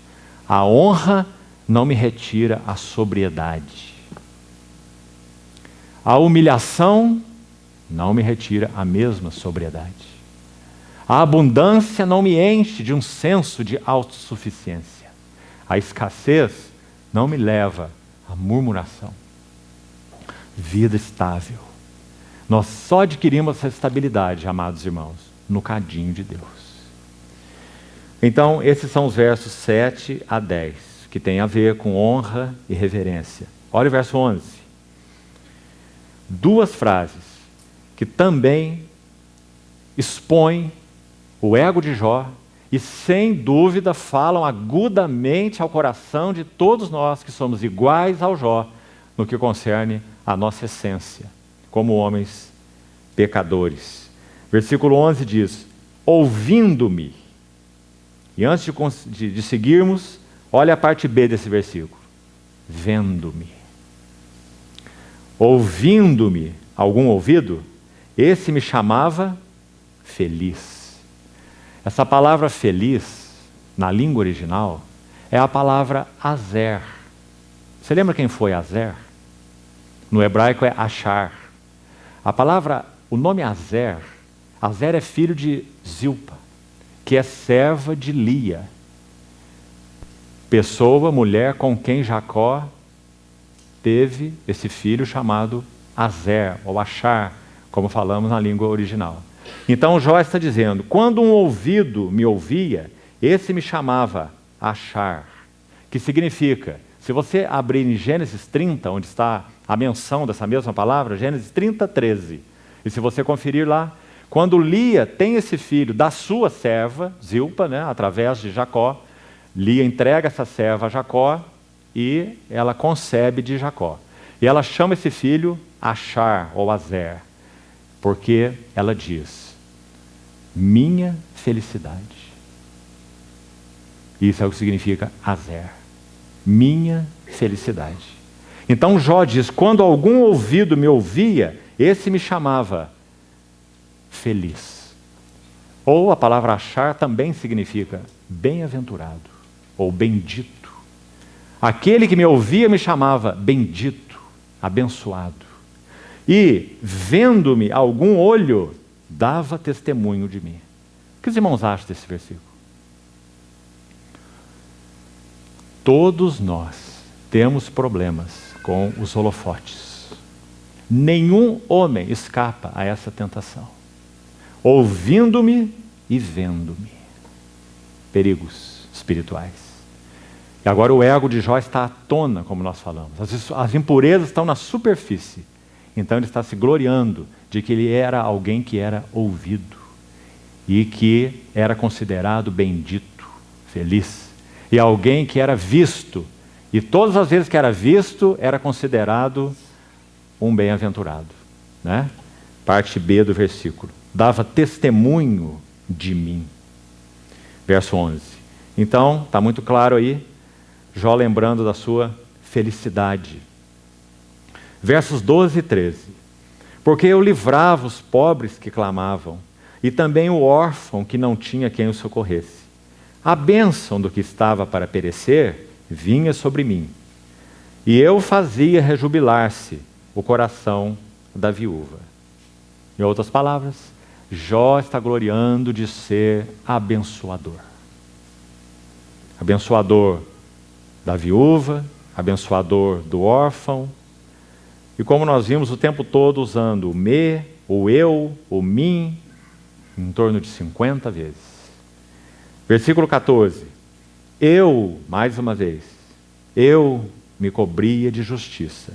A honra não me retira a sobriedade. A humilhação não me retira a mesma sobriedade. A abundância não me enche de um senso de autossuficiência. A escassez não me leva à murmuração. Vida estável. Nós só adquirimos essa estabilidade, amados irmãos, no cadinho de Deus. Então, esses são os versos 7 a 10, que tem a ver com honra e reverência. Olha o verso 11. Duas frases que também expõem o ego de Jó e, sem dúvida, falam agudamente ao coração de todos nós que somos iguais ao Jó no que concerne a nossa essência, como homens pecadores. Versículo 11 diz, ouvindo-me. E antes de seguirmos, olha a parte B desse versículo. Vendo-me. Ouvindo-me, algum ouvido? Esse me chamava feliz. Essa palavra feliz, na língua original, é a palavra azer. Você lembra quem foi Azer? No hebraico é Achar. O nome Azer é filho de Zilpa, que é serva de Lia. Pessoa, mulher com quem Jacó teve esse filho chamado Azer, ou Achar, como falamos na língua original. Então Jó está dizendo, quando um ouvido me ouvia, esse me chamava Achar, que significa, se você abrir em Gênesis 30, onde está a menção dessa mesma palavra, Gênesis 30, 13, e se você conferir lá, quando Lia tem esse filho da sua serva, Zilpa, através de Jacó, Lia entrega essa serva a Jacó e ela concebe de Jacó. E ela chama esse filho Achar ou Azer, porque ela diz, minha felicidade. Isso é o que significa Azer, minha felicidade. Então Jó diz, quando algum ouvido me ouvia, esse me chamava feliz. Ou a palavra achar também significa bem-aventurado ou bendito. Aquele que me ouvia me chamava bendito, abençoado. E, vendo-me algum olho, dava testemunho de mim. O que os irmãos acham desse versículo? Todos nós temos problemas com os holofotes. Nenhum homem escapa a essa tentação. Ouvindo-me e vendo-me. Perigos espirituais. E agora o ego de Jó está à tona, como nós falamos. As impurezas estão na superfície. Então ele está se gloriando de que ele era alguém que era ouvido. E que era considerado bendito, feliz. E alguém que era visto. E todas as vezes que era visto, era considerado um bem-aventurado. Parte B do versículo. Dava testemunho de mim. Verso 11. Então, está muito claro aí, Jó lembrando da sua felicidade. Versos 12 e 13. Porque eu livrava os pobres que clamavam, e também o órfão que não tinha quem o socorresse. A bênção do que estava para perecer vinha sobre mim, e eu fazia rejubilar-se o coração da viúva. Em outras palavras, Jó está gloriando de ser abençoador. abençoador da viúva, abençoador do órfão. E como nós vimos o tempo todo usando o me, o eu, o mim, em torno de 50 vezes. Versículo 14. Eu, mais uma vez, eu me cobria de justiça,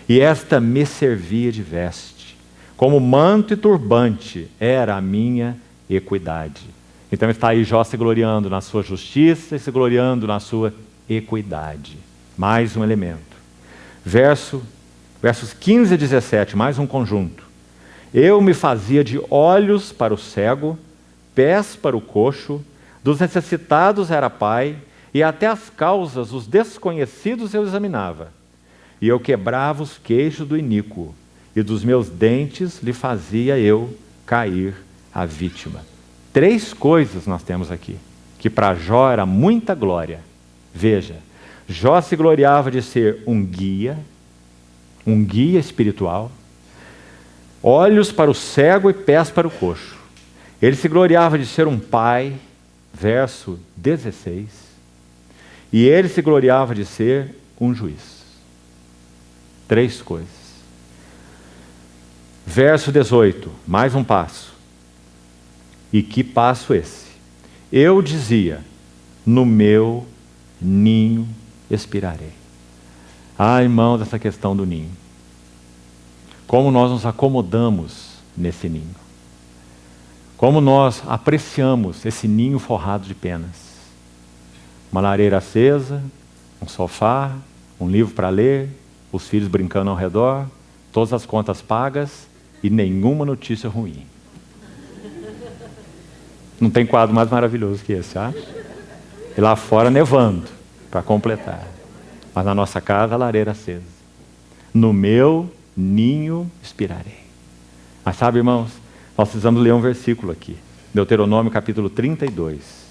e esta me servia de veste. Como manto e turbante era a minha equidade. Então está aí Jó se gloriando na sua justiça e se gloriando na sua equidade. Mais um elemento. Versos 15 a 17, mais um conjunto. Eu me fazia de olhos para o cego, pés para o coxo, dos necessitados era pai, e até as causas, os desconhecidos eu examinava. E eu quebrava os queixos do iníquo, e dos meus dentes lhe fazia eu cair a vítima. 3 coisas nós temos aqui, que para Jó era muita glória. Veja, Jó se gloriava de ser um guia espiritual, olhos para o cego e pés para o coxo. Ele se gloriava de ser um pai, verso 16, e ele se gloriava de ser um juiz. 3 coisas. Verso 18, mais um passo. E que passo esse? Eu dizia, no meu ninho expirarei. Ah, irmãos, essa questão do ninho. Como nós nos acomodamos nesse ninho. Como nós apreciamos esse ninho forrado de penas. Uma lareira acesa, um sofá, um livro para ler, os filhos brincando ao redor, todas as contas pagas e nenhuma notícia ruim. Não tem quadro mais maravilhoso que esse, acha? E lá fora nevando, para completar. Mas na nossa casa, a lareira acesa. No meu ninho expirarei. Mas sabe, irmãos, nós precisamos ler um versículo aqui. Deuteronômio capítulo 32.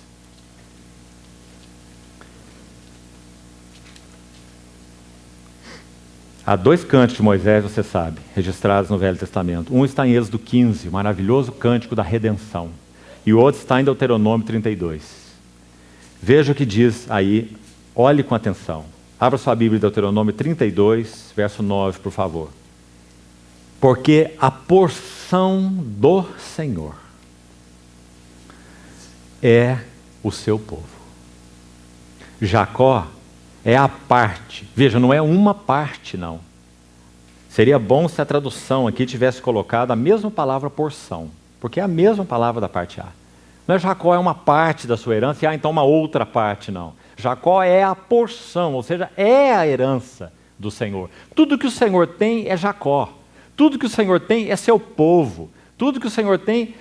Há 2 cânticos de Moisés, você sabe, registrados no Velho Testamento. Um está em Êxodo 15, o maravilhoso cântico da redenção. E o outro está em Deuteronômio 32. Veja o que diz aí, olhe com atenção. Abra sua Bíblia em Deuteronômio 32, verso 9, por favor. Porque a porção do Senhor é o seu povo. Jacó é a parte. Veja, não é uma parte, não. Seria bom se a tradução aqui tivesse colocado a mesma palavra porção, porque é a mesma palavra da parte A. Não é Jacó é uma parte da sua herança e então uma outra parte, não. Jacó é a porção, ou seja, é a herança do Senhor. Tudo que o Senhor tem é Jacó. Tudo que o Senhor tem é seu povo. Tudo que o Senhor tem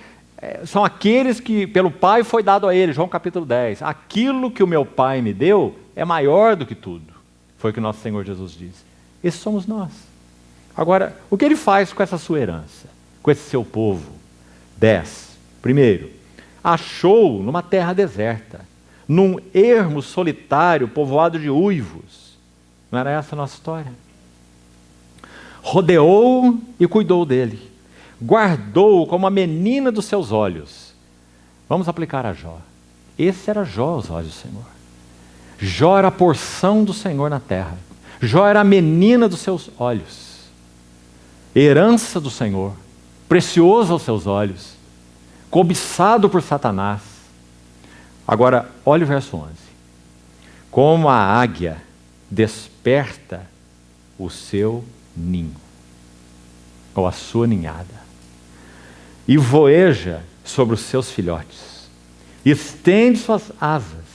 são aqueles que pelo Pai foi dado a ele. João capítulo 10. Aquilo que o meu Pai me deu é maior do que tudo. Foi o que nosso Senhor Jesus disse. Esses somos nós. Agora, o que ele faz com essa sua herança? Com esse seu povo? 10. Primeiro, achou numa terra deserta, num ermo solitário, povoado de uivos. Não era essa a nossa história? Rodeou e cuidou dele. Guardou-o como a menina dos seus olhos. Vamos aplicar a Jó. Esse era Jó aos olhos do Senhor. Jó era a porção do Senhor na terra. Jó era a menina dos seus olhos. Herança do Senhor. Precioso aos seus olhos. Cobiçado por Satanás. Agora, olha o verso 11. Como a águia desperta o seu ninho, ou a sua ninhada, e voeja sobre os seus filhotes, estende suas asas,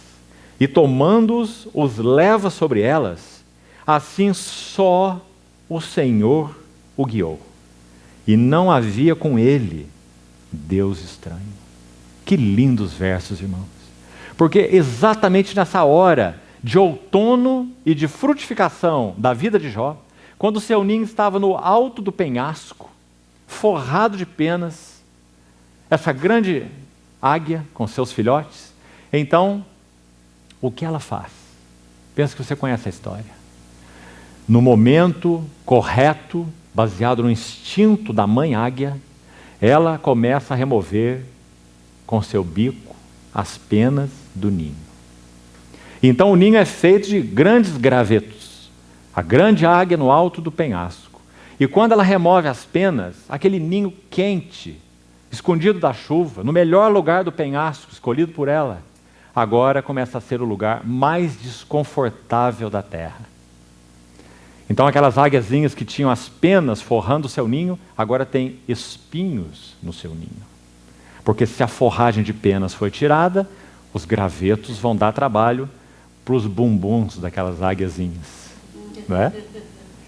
e tomando-os, os leva sobre elas, assim só o Senhor o guiou, e não havia com ele Deus estranho. Que lindos versos, irmãos. Porque exatamente nessa hora de outono e de frutificação da vida de Jó, quando o seu ninho estava no alto do penhasco, forrado de penas, essa grande águia com seus filhotes, então, o que ela faz? Penso que você conhece a história. No momento correto, baseado no instinto da mãe águia, ela começa a remover com seu bico as penas do ninho. Então o ninho é feito de grandes gravetos, a grande águia no alto do penhasco. E quando ela remove as penas, aquele ninho quente, escondido da chuva, no melhor lugar do penhasco, escolhido por ela, agora começa a ser o lugar mais desconfortável da terra. Então aquelas águiazinhas que tinham as penas forrando o seu ninho, agora tem espinhos no seu ninho. Porque se a forragem de penas foi tirada, os gravetos vão dar trabalho para os bumbuns daquelas águiazinhas. Não é?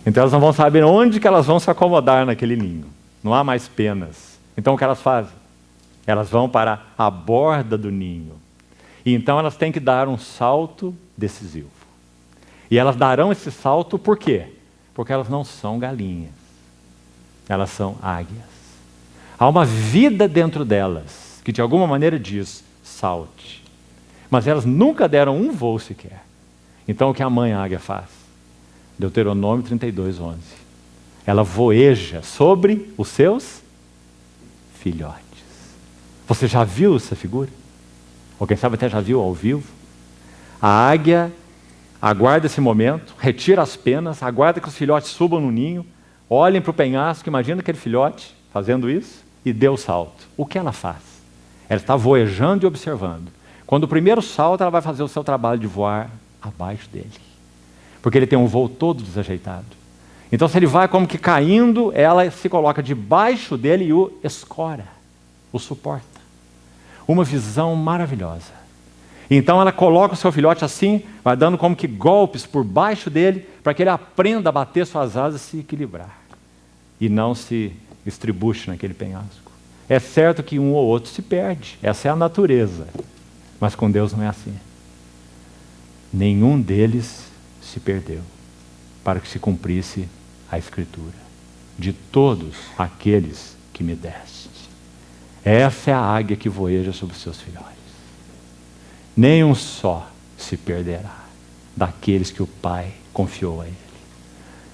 Então elas não vão saber onde que elas vão se acomodar naquele ninho. Não há mais penas. Então o que elas fazem? Elas vão para a borda do ninho. E então elas têm que dar um salto decisivo. E elas darão esse salto por quê? Porque elas não são galinhas. Elas são águias. Há uma vida dentro delas que de alguma maneira diz, salte. Mas elas nunca deram um voo sequer. Então o que a mãe águia faz? Deuteronômio 32:11. Ela voeja sobre os seus filhotes. Você já viu essa figura? Ou quem sabe até já viu ao vivo? A águia aguarda esse momento, retira as penas, aguarda que os filhotes subam no ninho, olhem para o penhasco, imagina aquele filhote fazendo isso e dê o salto. O que ela faz? Ela está voejando e observando. Quando o primeiro salto, ela vai fazer o seu trabalho de voar abaixo dele. Porque ele tem um voo todo desajeitado. Então, se ele vai como que caindo, ela se coloca debaixo dele e o escora, o suporta. Uma visão maravilhosa. Então, ela coloca o seu filhote assim, vai dando como que golpes por baixo dele, para que ele aprenda a bater suas asas e se equilibrar. E não se estribuche naquele penhasco. É certo que um ou outro se perde. Essa é a natureza. Mas com Deus não é assim. Nenhum deles se perdeu, para que se cumprisse a Escritura. De todos aqueles que me deste. Essa é a águia que voeja sobre os seus filhotes. Nenhum só se perderá daqueles que o Pai confiou a ele.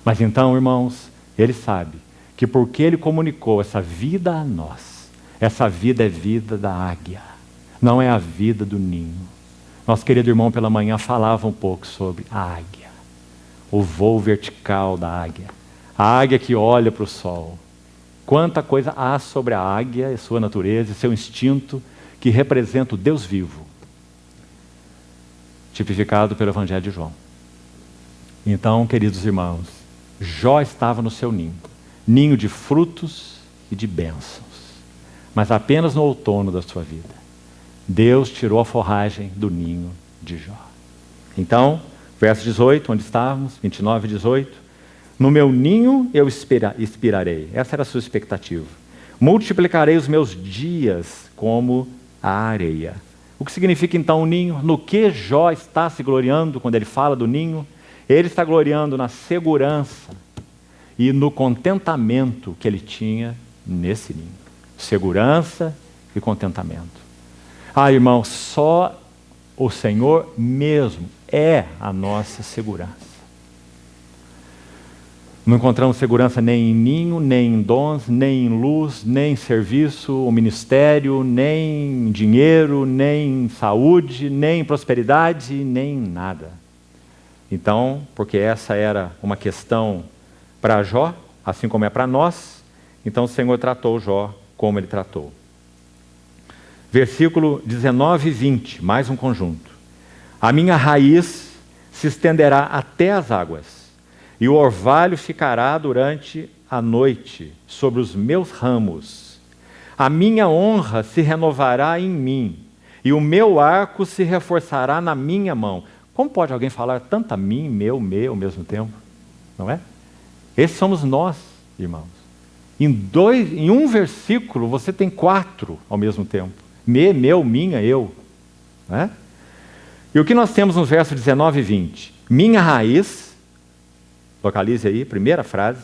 Mas então, irmãos, ele sabe que porque ele comunicou essa vida a nós, essa vida é vida da águia, não é a vida do ninho. Nosso querido irmão pela manhã falava um pouco sobre a águia, o voo vertical da águia, a águia que olha para o sol. Quanta coisa há sobre a águia e sua natureza e seu instinto que representa o Deus vivo, tipificado pelo Evangelho de João. Então, queridos irmãos, Jó estava no seu ninho, ninho de frutos e de bênçãos, mas apenas no outono da sua vida. Deus tirou a forragem do ninho de Jó. Então, verso 18, onde estávamos, 29 e 18, no meu ninho eu expirarei. Essa era a sua expectativa. Multiplicarei os meus dias como a areia. O que significa então o ninho? No que Jó está se gloriando quando ele fala do ninho? Ele está gloriando na segurança e no contentamento que ele tinha nesse ninho. Segurança e contentamento. Ah, irmão, só o Senhor mesmo é a nossa segurança. Não encontramos segurança nem em ninho, nem em dons, nem em luz, nem em serviço ou ministério, nem em dinheiro, nem em saúde, nem em prosperidade, nem em nada. Então, porque essa era uma questão para Jó, assim como é para nós, então o Senhor tratou Jó como ele tratou. Versículo 19 e 20, mais um conjunto. A minha raiz se estenderá até as águas, e o orvalho ficará durante a noite sobre os meus ramos. A minha honra se renovará em mim, e o meu arco se reforçará na minha mão. Como pode alguém falar tanto a mim, meu ao mesmo tempo? Não é? Esses somos nós, irmãos. Em um versículo você tem 4 ao mesmo tempo. Meu, minha, eu. Não é? E o que nós temos nos versos 19 e 20? Minha raiz, localize aí, primeira frase,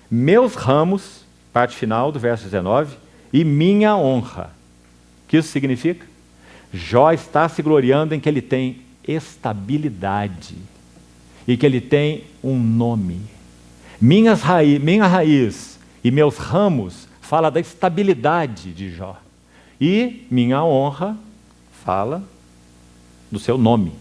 meus ramos, parte final do verso 19, e minha honra. O que isso significa? Jó está se gloriando em que ele tem estabilidade e que ele tem um nome. Minha raiz e meus ramos fala da estabilidade de Jó. E minha honra fala do seu nome.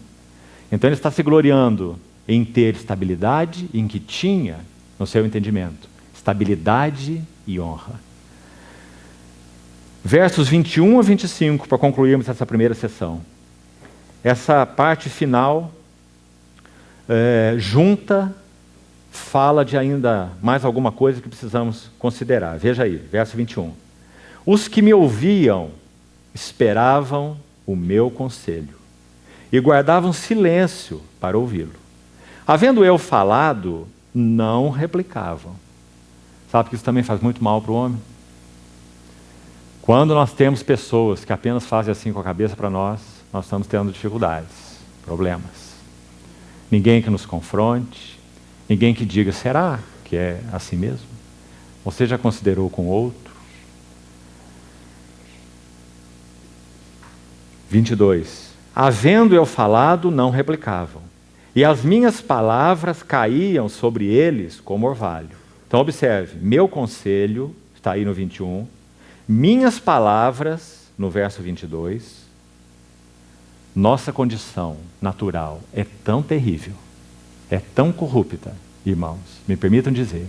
Então ele está se gloriando em ter estabilidade, em que tinha, no seu entendimento, estabilidade e honra. Versos 21 a 25, para concluirmos essa primeira sessão. Essa parte final junta, fala de ainda mais alguma coisa que precisamos considerar. Veja aí, verso 21. Os que me ouviam esperavam o meu conselho e guardavam silêncio para ouvi-lo. Havendo eu falado, não replicavam. Sabe que isso também faz muito mal para o homem? Quando nós temos pessoas que apenas fazem assim com a cabeça para nós estamos tendo dificuldades, problemas. Ninguém que nos confronte, ninguém que diga, será que é assim mesmo? Você já considerou com outro? 22. Havendo eu falado, não replicavam, e as minhas palavras caíam sobre eles como orvalho. Então observe, meu conselho, está aí no 21, minhas palavras, no verso 22, nossa condição natural é tão terrível, é tão corrupta, irmãos, me permitam dizer,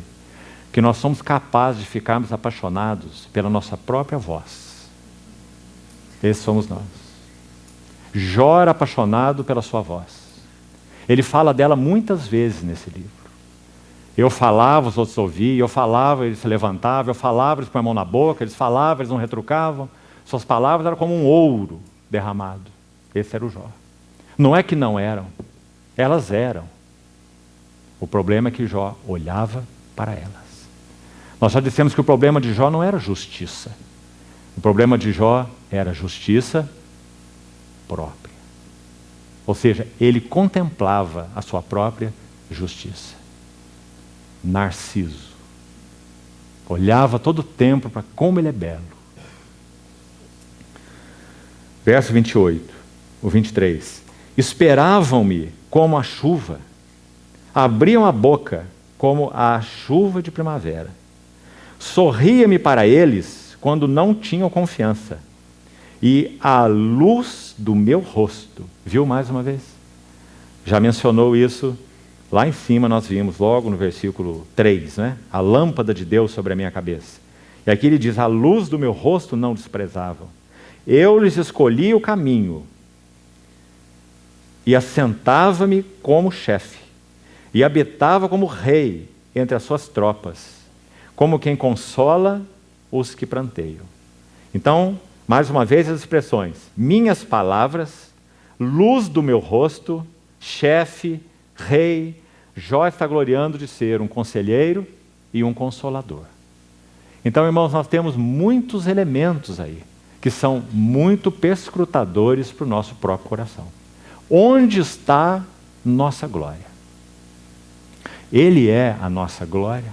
que nós somos capazes de ficarmos apaixonados pela nossa própria voz. Esses somos nós. Jó era apaixonado pela sua voz. Ele fala dela muitas vezes nesse livro. Eu falava, os outros ouviam, eu falava, eles se levantavam, eu falava, eles põem a mão na boca, eles falavam, eles não retrucavam. Suas palavras eram como um ouro derramado. Esse era o Jó. Não é que não eram, elas eram. O problema é que Jó olhava para elas. Nós já dissemos que o problema de Jó não era justiça. O problema de Jó era justiça própria. Ou seja, ele contemplava a sua própria justiça. Narciso. Olhava todo o tempo para como ele é belo. Verso 28, o 23. Esperavam-me como a chuva, abriam a boca como a chuva de primavera. Sorria-me para eles quando não tinham confiança. E a luz do meu rosto, viu mais uma vez? Já mencionou isso, lá em cima nós vimos, logo no versículo 3, né? A lâmpada de Deus sobre a minha cabeça. E aqui ele diz, a luz do meu rosto não desprezavam. Eu lhes escolhi o caminho e assentava-me como chefe e habitava como rei entre as suas tropas, como quem consola os que pranteiam. Então, mais uma vez as expressões, minhas palavras, luz do meu rosto, chefe, rei. Jó está gloriando de ser um conselheiro e um consolador. Então, irmãos, nós temos muitos elementos aí, que são muito perscrutadores para o nosso próprio coração. Onde está nossa glória? Ele é a nossa glória?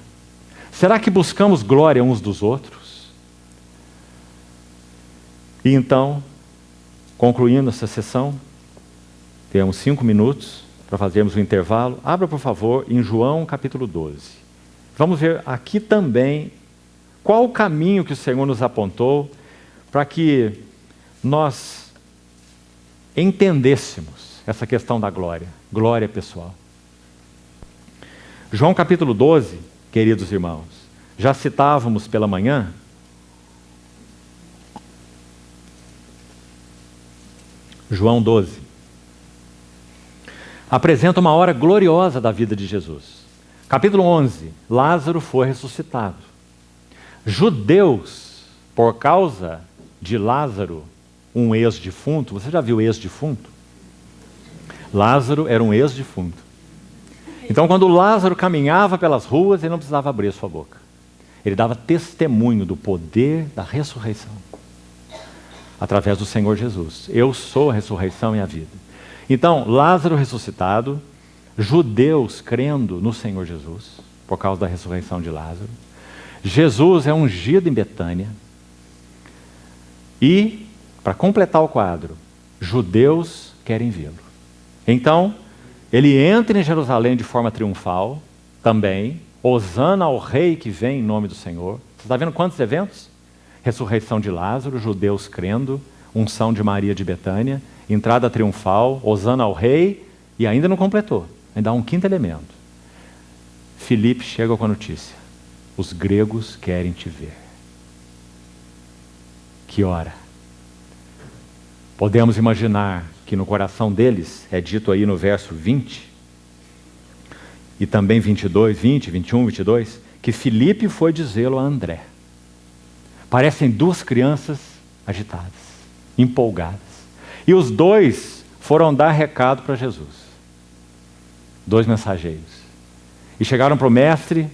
Será que buscamos glória uns dos outros? E então, concluindo essa sessão, temos 5 minutos para fazermos o intervalo. Abra, por favor, em João capítulo 12. Vamos ver aqui também qual o caminho que o Senhor nos apontou para que nós entendêssemos essa questão da glória, glória pessoal. João capítulo 12, queridos irmãos, já citávamos pela manhã. João 12 apresenta uma hora gloriosa da vida de Jesus. Capítulo 11, Lázaro foi ressuscitado. Judeus, por causa de Lázaro, um ex-defunto, você já viu ex-defunto? Lázaro era um ex-defunto. Então, quando Lázaro caminhava pelas ruas, ele não precisava abrir a sua boca. Ele dava testemunho do poder da ressurreição. Através do Senhor Jesus. Eu sou a ressurreição e a vida. Então, Lázaro ressuscitado, judeus crendo no Senhor Jesus, por causa da ressurreição de Lázaro. Jesus é ungido em Betânia. E, para completar o quadro, judeus querem vê-lo. Então, ele entra em Jerusalém de forma triunfal, também, hosana ao rei que vem em nome do Senhor. Você está vendo quantos eventos? Ressurreição de Lázaro, judeus crendo, unção de Maria de Betânia, entrada triunfal, hosana ao rei E ainda não completou, ainda há um quinto elemento. Filipe chega com a notícia: os gregos querem te ver. Que hora? Podemos imaginar que no coração deles, é dito aí no verso 20, e também 22, 20, 21, 22, que Filipe foi dizê-lo a André. Parecem duas crianças agitadas, empolgadas. E os dois foram dar recado para Jesus. Dois mensageiros. E chegaram para o mestre,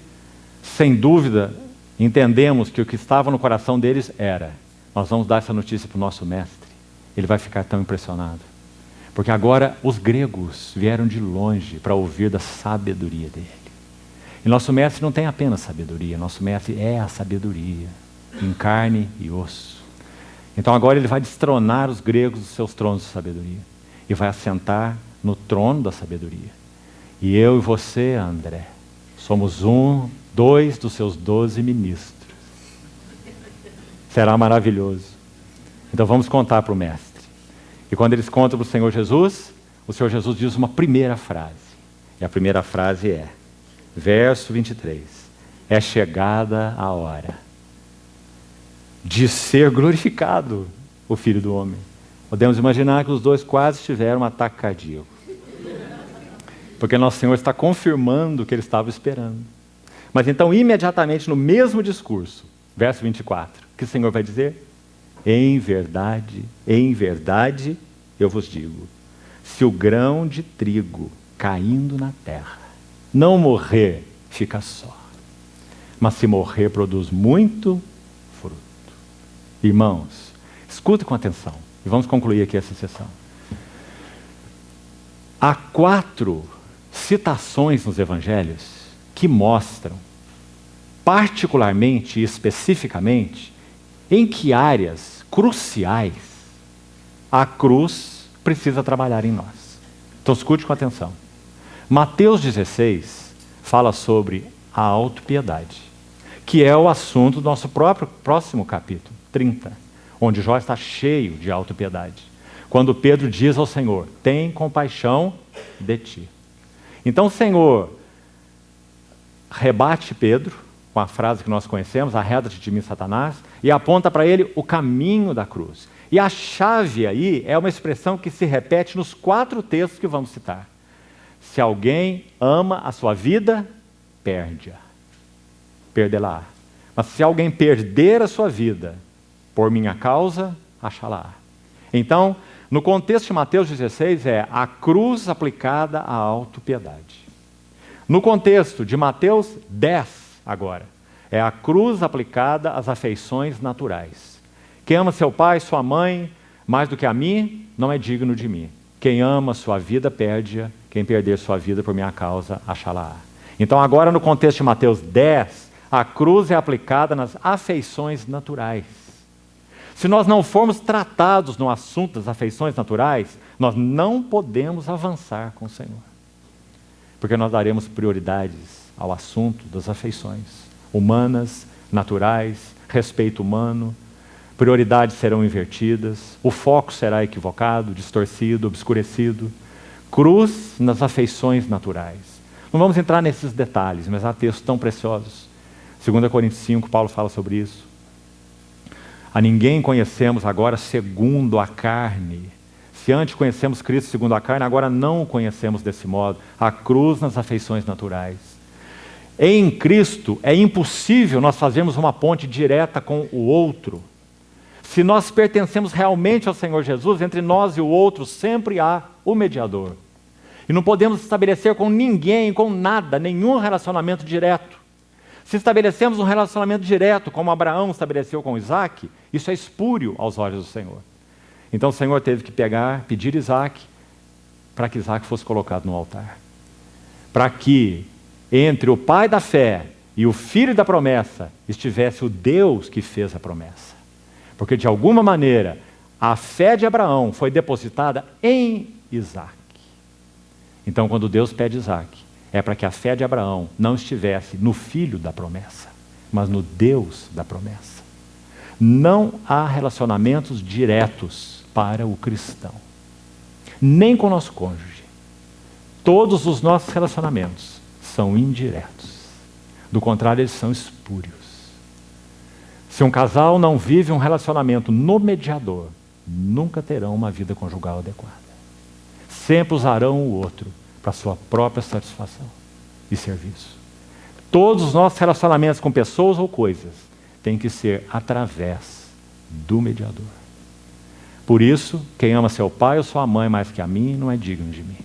sem dúvida, entendemos que o que estava no coração deles era: nós vamos dar essa notícia para o nosso mestre, ele vai ficar tão impressionado. Porque agora os gregos vieram de longe para ouvir da sabedoria dele. E nosso mestre não tem apenas sabedoria, nosso mestre é a sabedoria, em carne e osso. Então agora ele vai destronar os gregos dos seus tronos de sabedoria e vai assentar no trono da sabedoria. E eu e você, André, somos dois dos seus 12 ministros. Será maravilhoso. Então vamos contar para o mestre. E quando eles contam para o Senhor Jesus diz uma primeira frase. E a primeira frase é, verso 23, é chegada a hora de ser glorificado o Filho do Homem. Podemos imaginar que os dois quase tiveram um ataque cardíaco. Porque nosso Senhor está confirmando o que ele estava esperando. Mas então, imediatamente no mesmo discurso, verso 24, o que o Senhor vai dizer? Em verdade, eu vos digo, se o grão de trigo caindo na terra não morrer, fica só. Mas se morrer, produz muito fruto. Irmãos, escuta com atenção. E vamos concluir aqui essa sessão. Há 4 citações nos evangelhos que mostram, particularmente e especificamente, em que áreas cruciais a cruz precisa trabalhar em nós. Então escute com atenção. Mateus 16 fala sobre a autopiedade, que é o assunto do nosso próximo capítulo, 30, onde Jó está cheio de autopiedade. Quando Pedro diz ao Senhor, tem compaixão de ti. Então o Senhor rebate Pedro com a frase que nós conhecemos, arreda-te de mim, Satanás, e aponta para ele o caminho da cruz. E a chave aí é uma expressão que se repete nos 4 textos que vamos citar. Se alguém ama a sua vida, perde-a. Perdê-la. Mas se alguém perder a sua vida por minha causa, achá-la. Então, no contexto de Mateus 16, é a cruz aplicada à autopiedade. No contexto de Mateus 10, agora, é a cruz aplicada às afeições naturais. Quem ama seu pai, sua mãe, mais do que a mim, não é digno de mim. Quem ama sua vida, perde-a. Quem perder sua vida por minha causa, achá-la. Então, agora, no contexto de Mateus 10, a cruz é aplicada nas afeições naturais. Se nós não formos tratados no assunto das afeições naturais, nós não podemos avançar com o Senhor. Porque nós daremos prioridades ao assunto das afeições humanas, naturais, respeito humano. Prioridades serão invertidas, o foco será equivocado, distorcido, obscurecido. Cruz nas afeições naturais. Não vamos entrar nesses detalhes, mas há textos tão preciosos. 2 Coríntios 5, Paulo fala sobre isso. A ninguém conhecemos agora segundo a carne. Se antes conhecemos Cristo segundo a carne, agora não o conhecemos desse modo. A cruz nas afeições naturais. Em Cristo é impossível nós fazermos uma ponte direta com o outro. Se nós pertencemos realmente ao Senhor Jesus, entre nós e o outro sempre há o mediador. E não podemos estabelecer com ninguém, com nada, nenhum relacionamento direto. Se estabelecemos um relacionamento direto, como Abraão estabeleceu com Isaac, isso é espúrio aos olhos do Senhor. Então o Senhor teve que pedir Isaac, para que Isaac fosse colocado no altar. Para que entre o pai da fé e o filho da promessa estivesse o Deus que fez a promessa. Porque de alguma maneira a fé de Abraão foi depositada em Isaac. Então quando Deus pede Isaac, é para que a fé de Abraão não estivesse no filho da promessa, mas no Deus da promessa. Não há relacionamentos diretos para o cristão, nem com o nosso cônjuge, Todos os nossos relacionamentos são indiretos. Do contrário, eles são espúrios. Se um casal não vive um relacionamento no mediador, nunca terão uma vida conjugal adequada. Sempre usarão o outro para sua própria satisfação e serviço. Todos os nossos relacionamentos com pessoas ou coisas têm que ser através do mediador. Por isso, quem ama seu pai ou sua mãe mais que a mim não é digno de mim.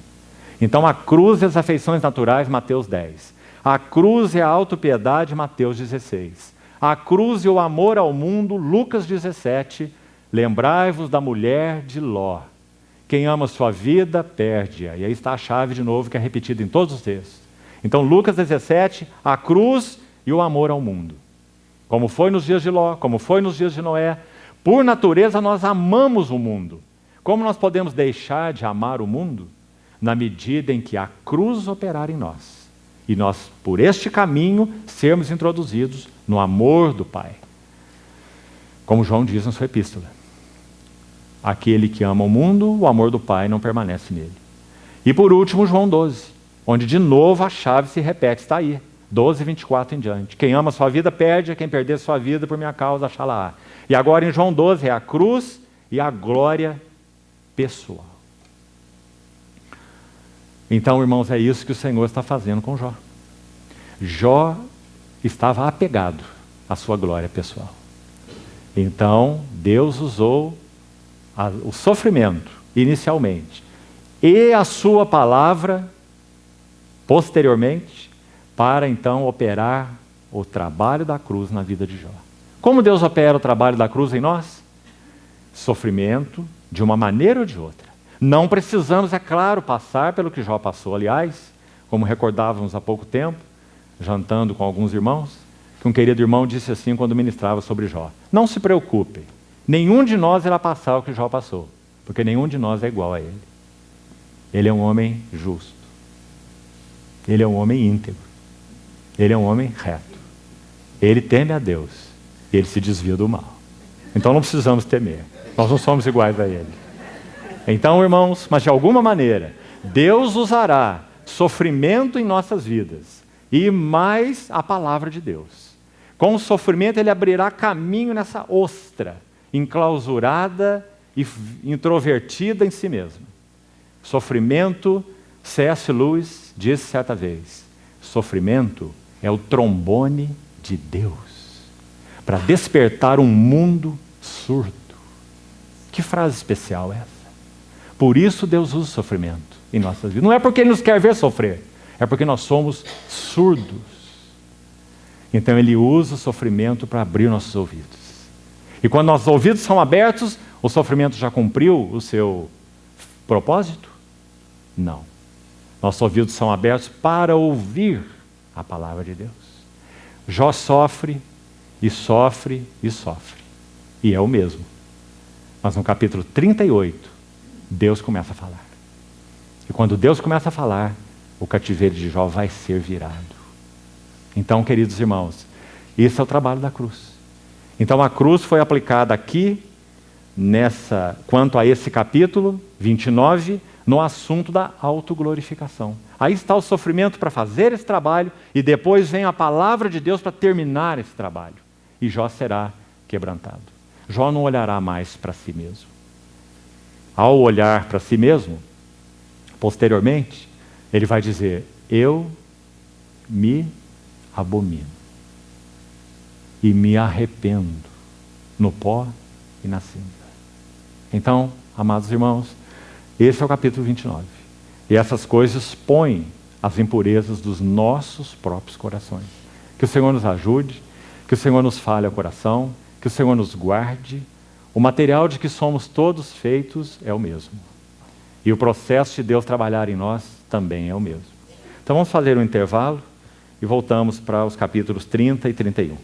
Então a cruz e as afeições naturais, Mateus 10. A cruz e a autopiedade, Mateus 16. A cruz e o amor ao mundo, Lucas 17. Lembrai-vos da mulher de Ló. Quem ama sua vida, perde-a. E aí está a chave de novo, que é repetida em todos os textos. Então, Lucas 17, a cruz e o amor ao mundo. Como foi nos dias de Ló, como foi nos dias de Noé. Por natureza, nós amamos o mundo. Como nós podemos deixar de amar o mundo? Na medida em que a cruz operar em nós. E nós, por este caminho, sermos introduzidos no amor do Pai. Como João diz na sua epístola. Aquele que ama o mundo, o amor do Pai não permanece nele. E por último, João 12, onde de novo a chave se repete, está aí, 12, 24 em diante. Quem ama sua vida perde, quem perder sua vida por minha causa, achá-la-á. E agora em João 12 é a cruz e a glória pessoal. Então, irmãos, é isso que o Senhor está fazendo com Jó. Jó estava apegado à sua glória pessoal. Então, Deus usou o sofrimento, inicialmente, e a sua palavra, posteriormente, para então operar o trabalho da cruz na vida de Jó. Como Deus opera o trabalho da cruz em nós? Sofrimento, de uma maneira ou de outra. Não precisamos, é claro, passar pelo que Jó passou. Aliás, como recordávamos há pouco tempo, jantando com alguns irmãos, que um querido irmão disse assim quando ministrava sobre Jó: não se preocupem, nenhum de nós irá passar o que Jó passou, porque nenhum de nós é igual a ele. Ele é um homem justo. Ele é um homem íntegro. Ele é um homem reto. Ele teme a Deus. E ele se desvia do mal. Então não precisamos temer. Nós não somos iguais a ele. Então, irmãos, mas de alguma maneira, Deus usará sofrimento em nossas vidas e mais a palavra de Deus. Com o sofrimento, ele abrirá caminho nessa ostra, enclausurada e introvertida em si mesma. Sofrimento, C.S. Lewis disse certa vez, sofrimento é o trombone de Deus para despertar um mundo surdo. Que frase especial é essa? Por isso Deus usa o sofrimento em nossas vidas. Não é porque Ele nos quer ver sofrer, é porque nós somos surdos. Então Ele usa o sofrimento para abrir nossos ouvidos. E quando nossos ouvidos são abertos, o sofrimento já cumpriu o seu propósito? Não. Nossos ouvidos são abertos para ouvir a palavra de Deus. Jó sofre, e sofre, e sofre. E é o mesmo. Mas no capítulo 38, Deus começa a falar. E quando Deus começa a falar, o cativeiro de Jó vai ser virado. Então, queridos irmãos, esse é o trabalho da cruz. Então a cruz foi aplicada aqui, quanto a esse capítulo 29, no assunto da autoglorificação. Aí está o sofrimento para fazer esse trabalho e depois vem a palavra de Deus para terminar esse trabalho. E Jó será quebrantado. Jó não olhará mais para si mesmo. Ao olhar para si mesmo, posteriormente, ele vai dizer: eu me abomino e me arrependo no pó e na cinza. Então, amados irmãos, esse é o capítulo 29. E essas coisas expõem as impurezas dos nossos próprios corações. Que o Senhor nos ajude, que o Senhor nos fale ao coração, que o Senhor nos guarde. O material de que somos todos feitos é o mesmo. E o processo de Deus trabalhar em nós também é o mesmo. Então vamos fazer um intervalo e voltamos para os capítulos 30 e 31.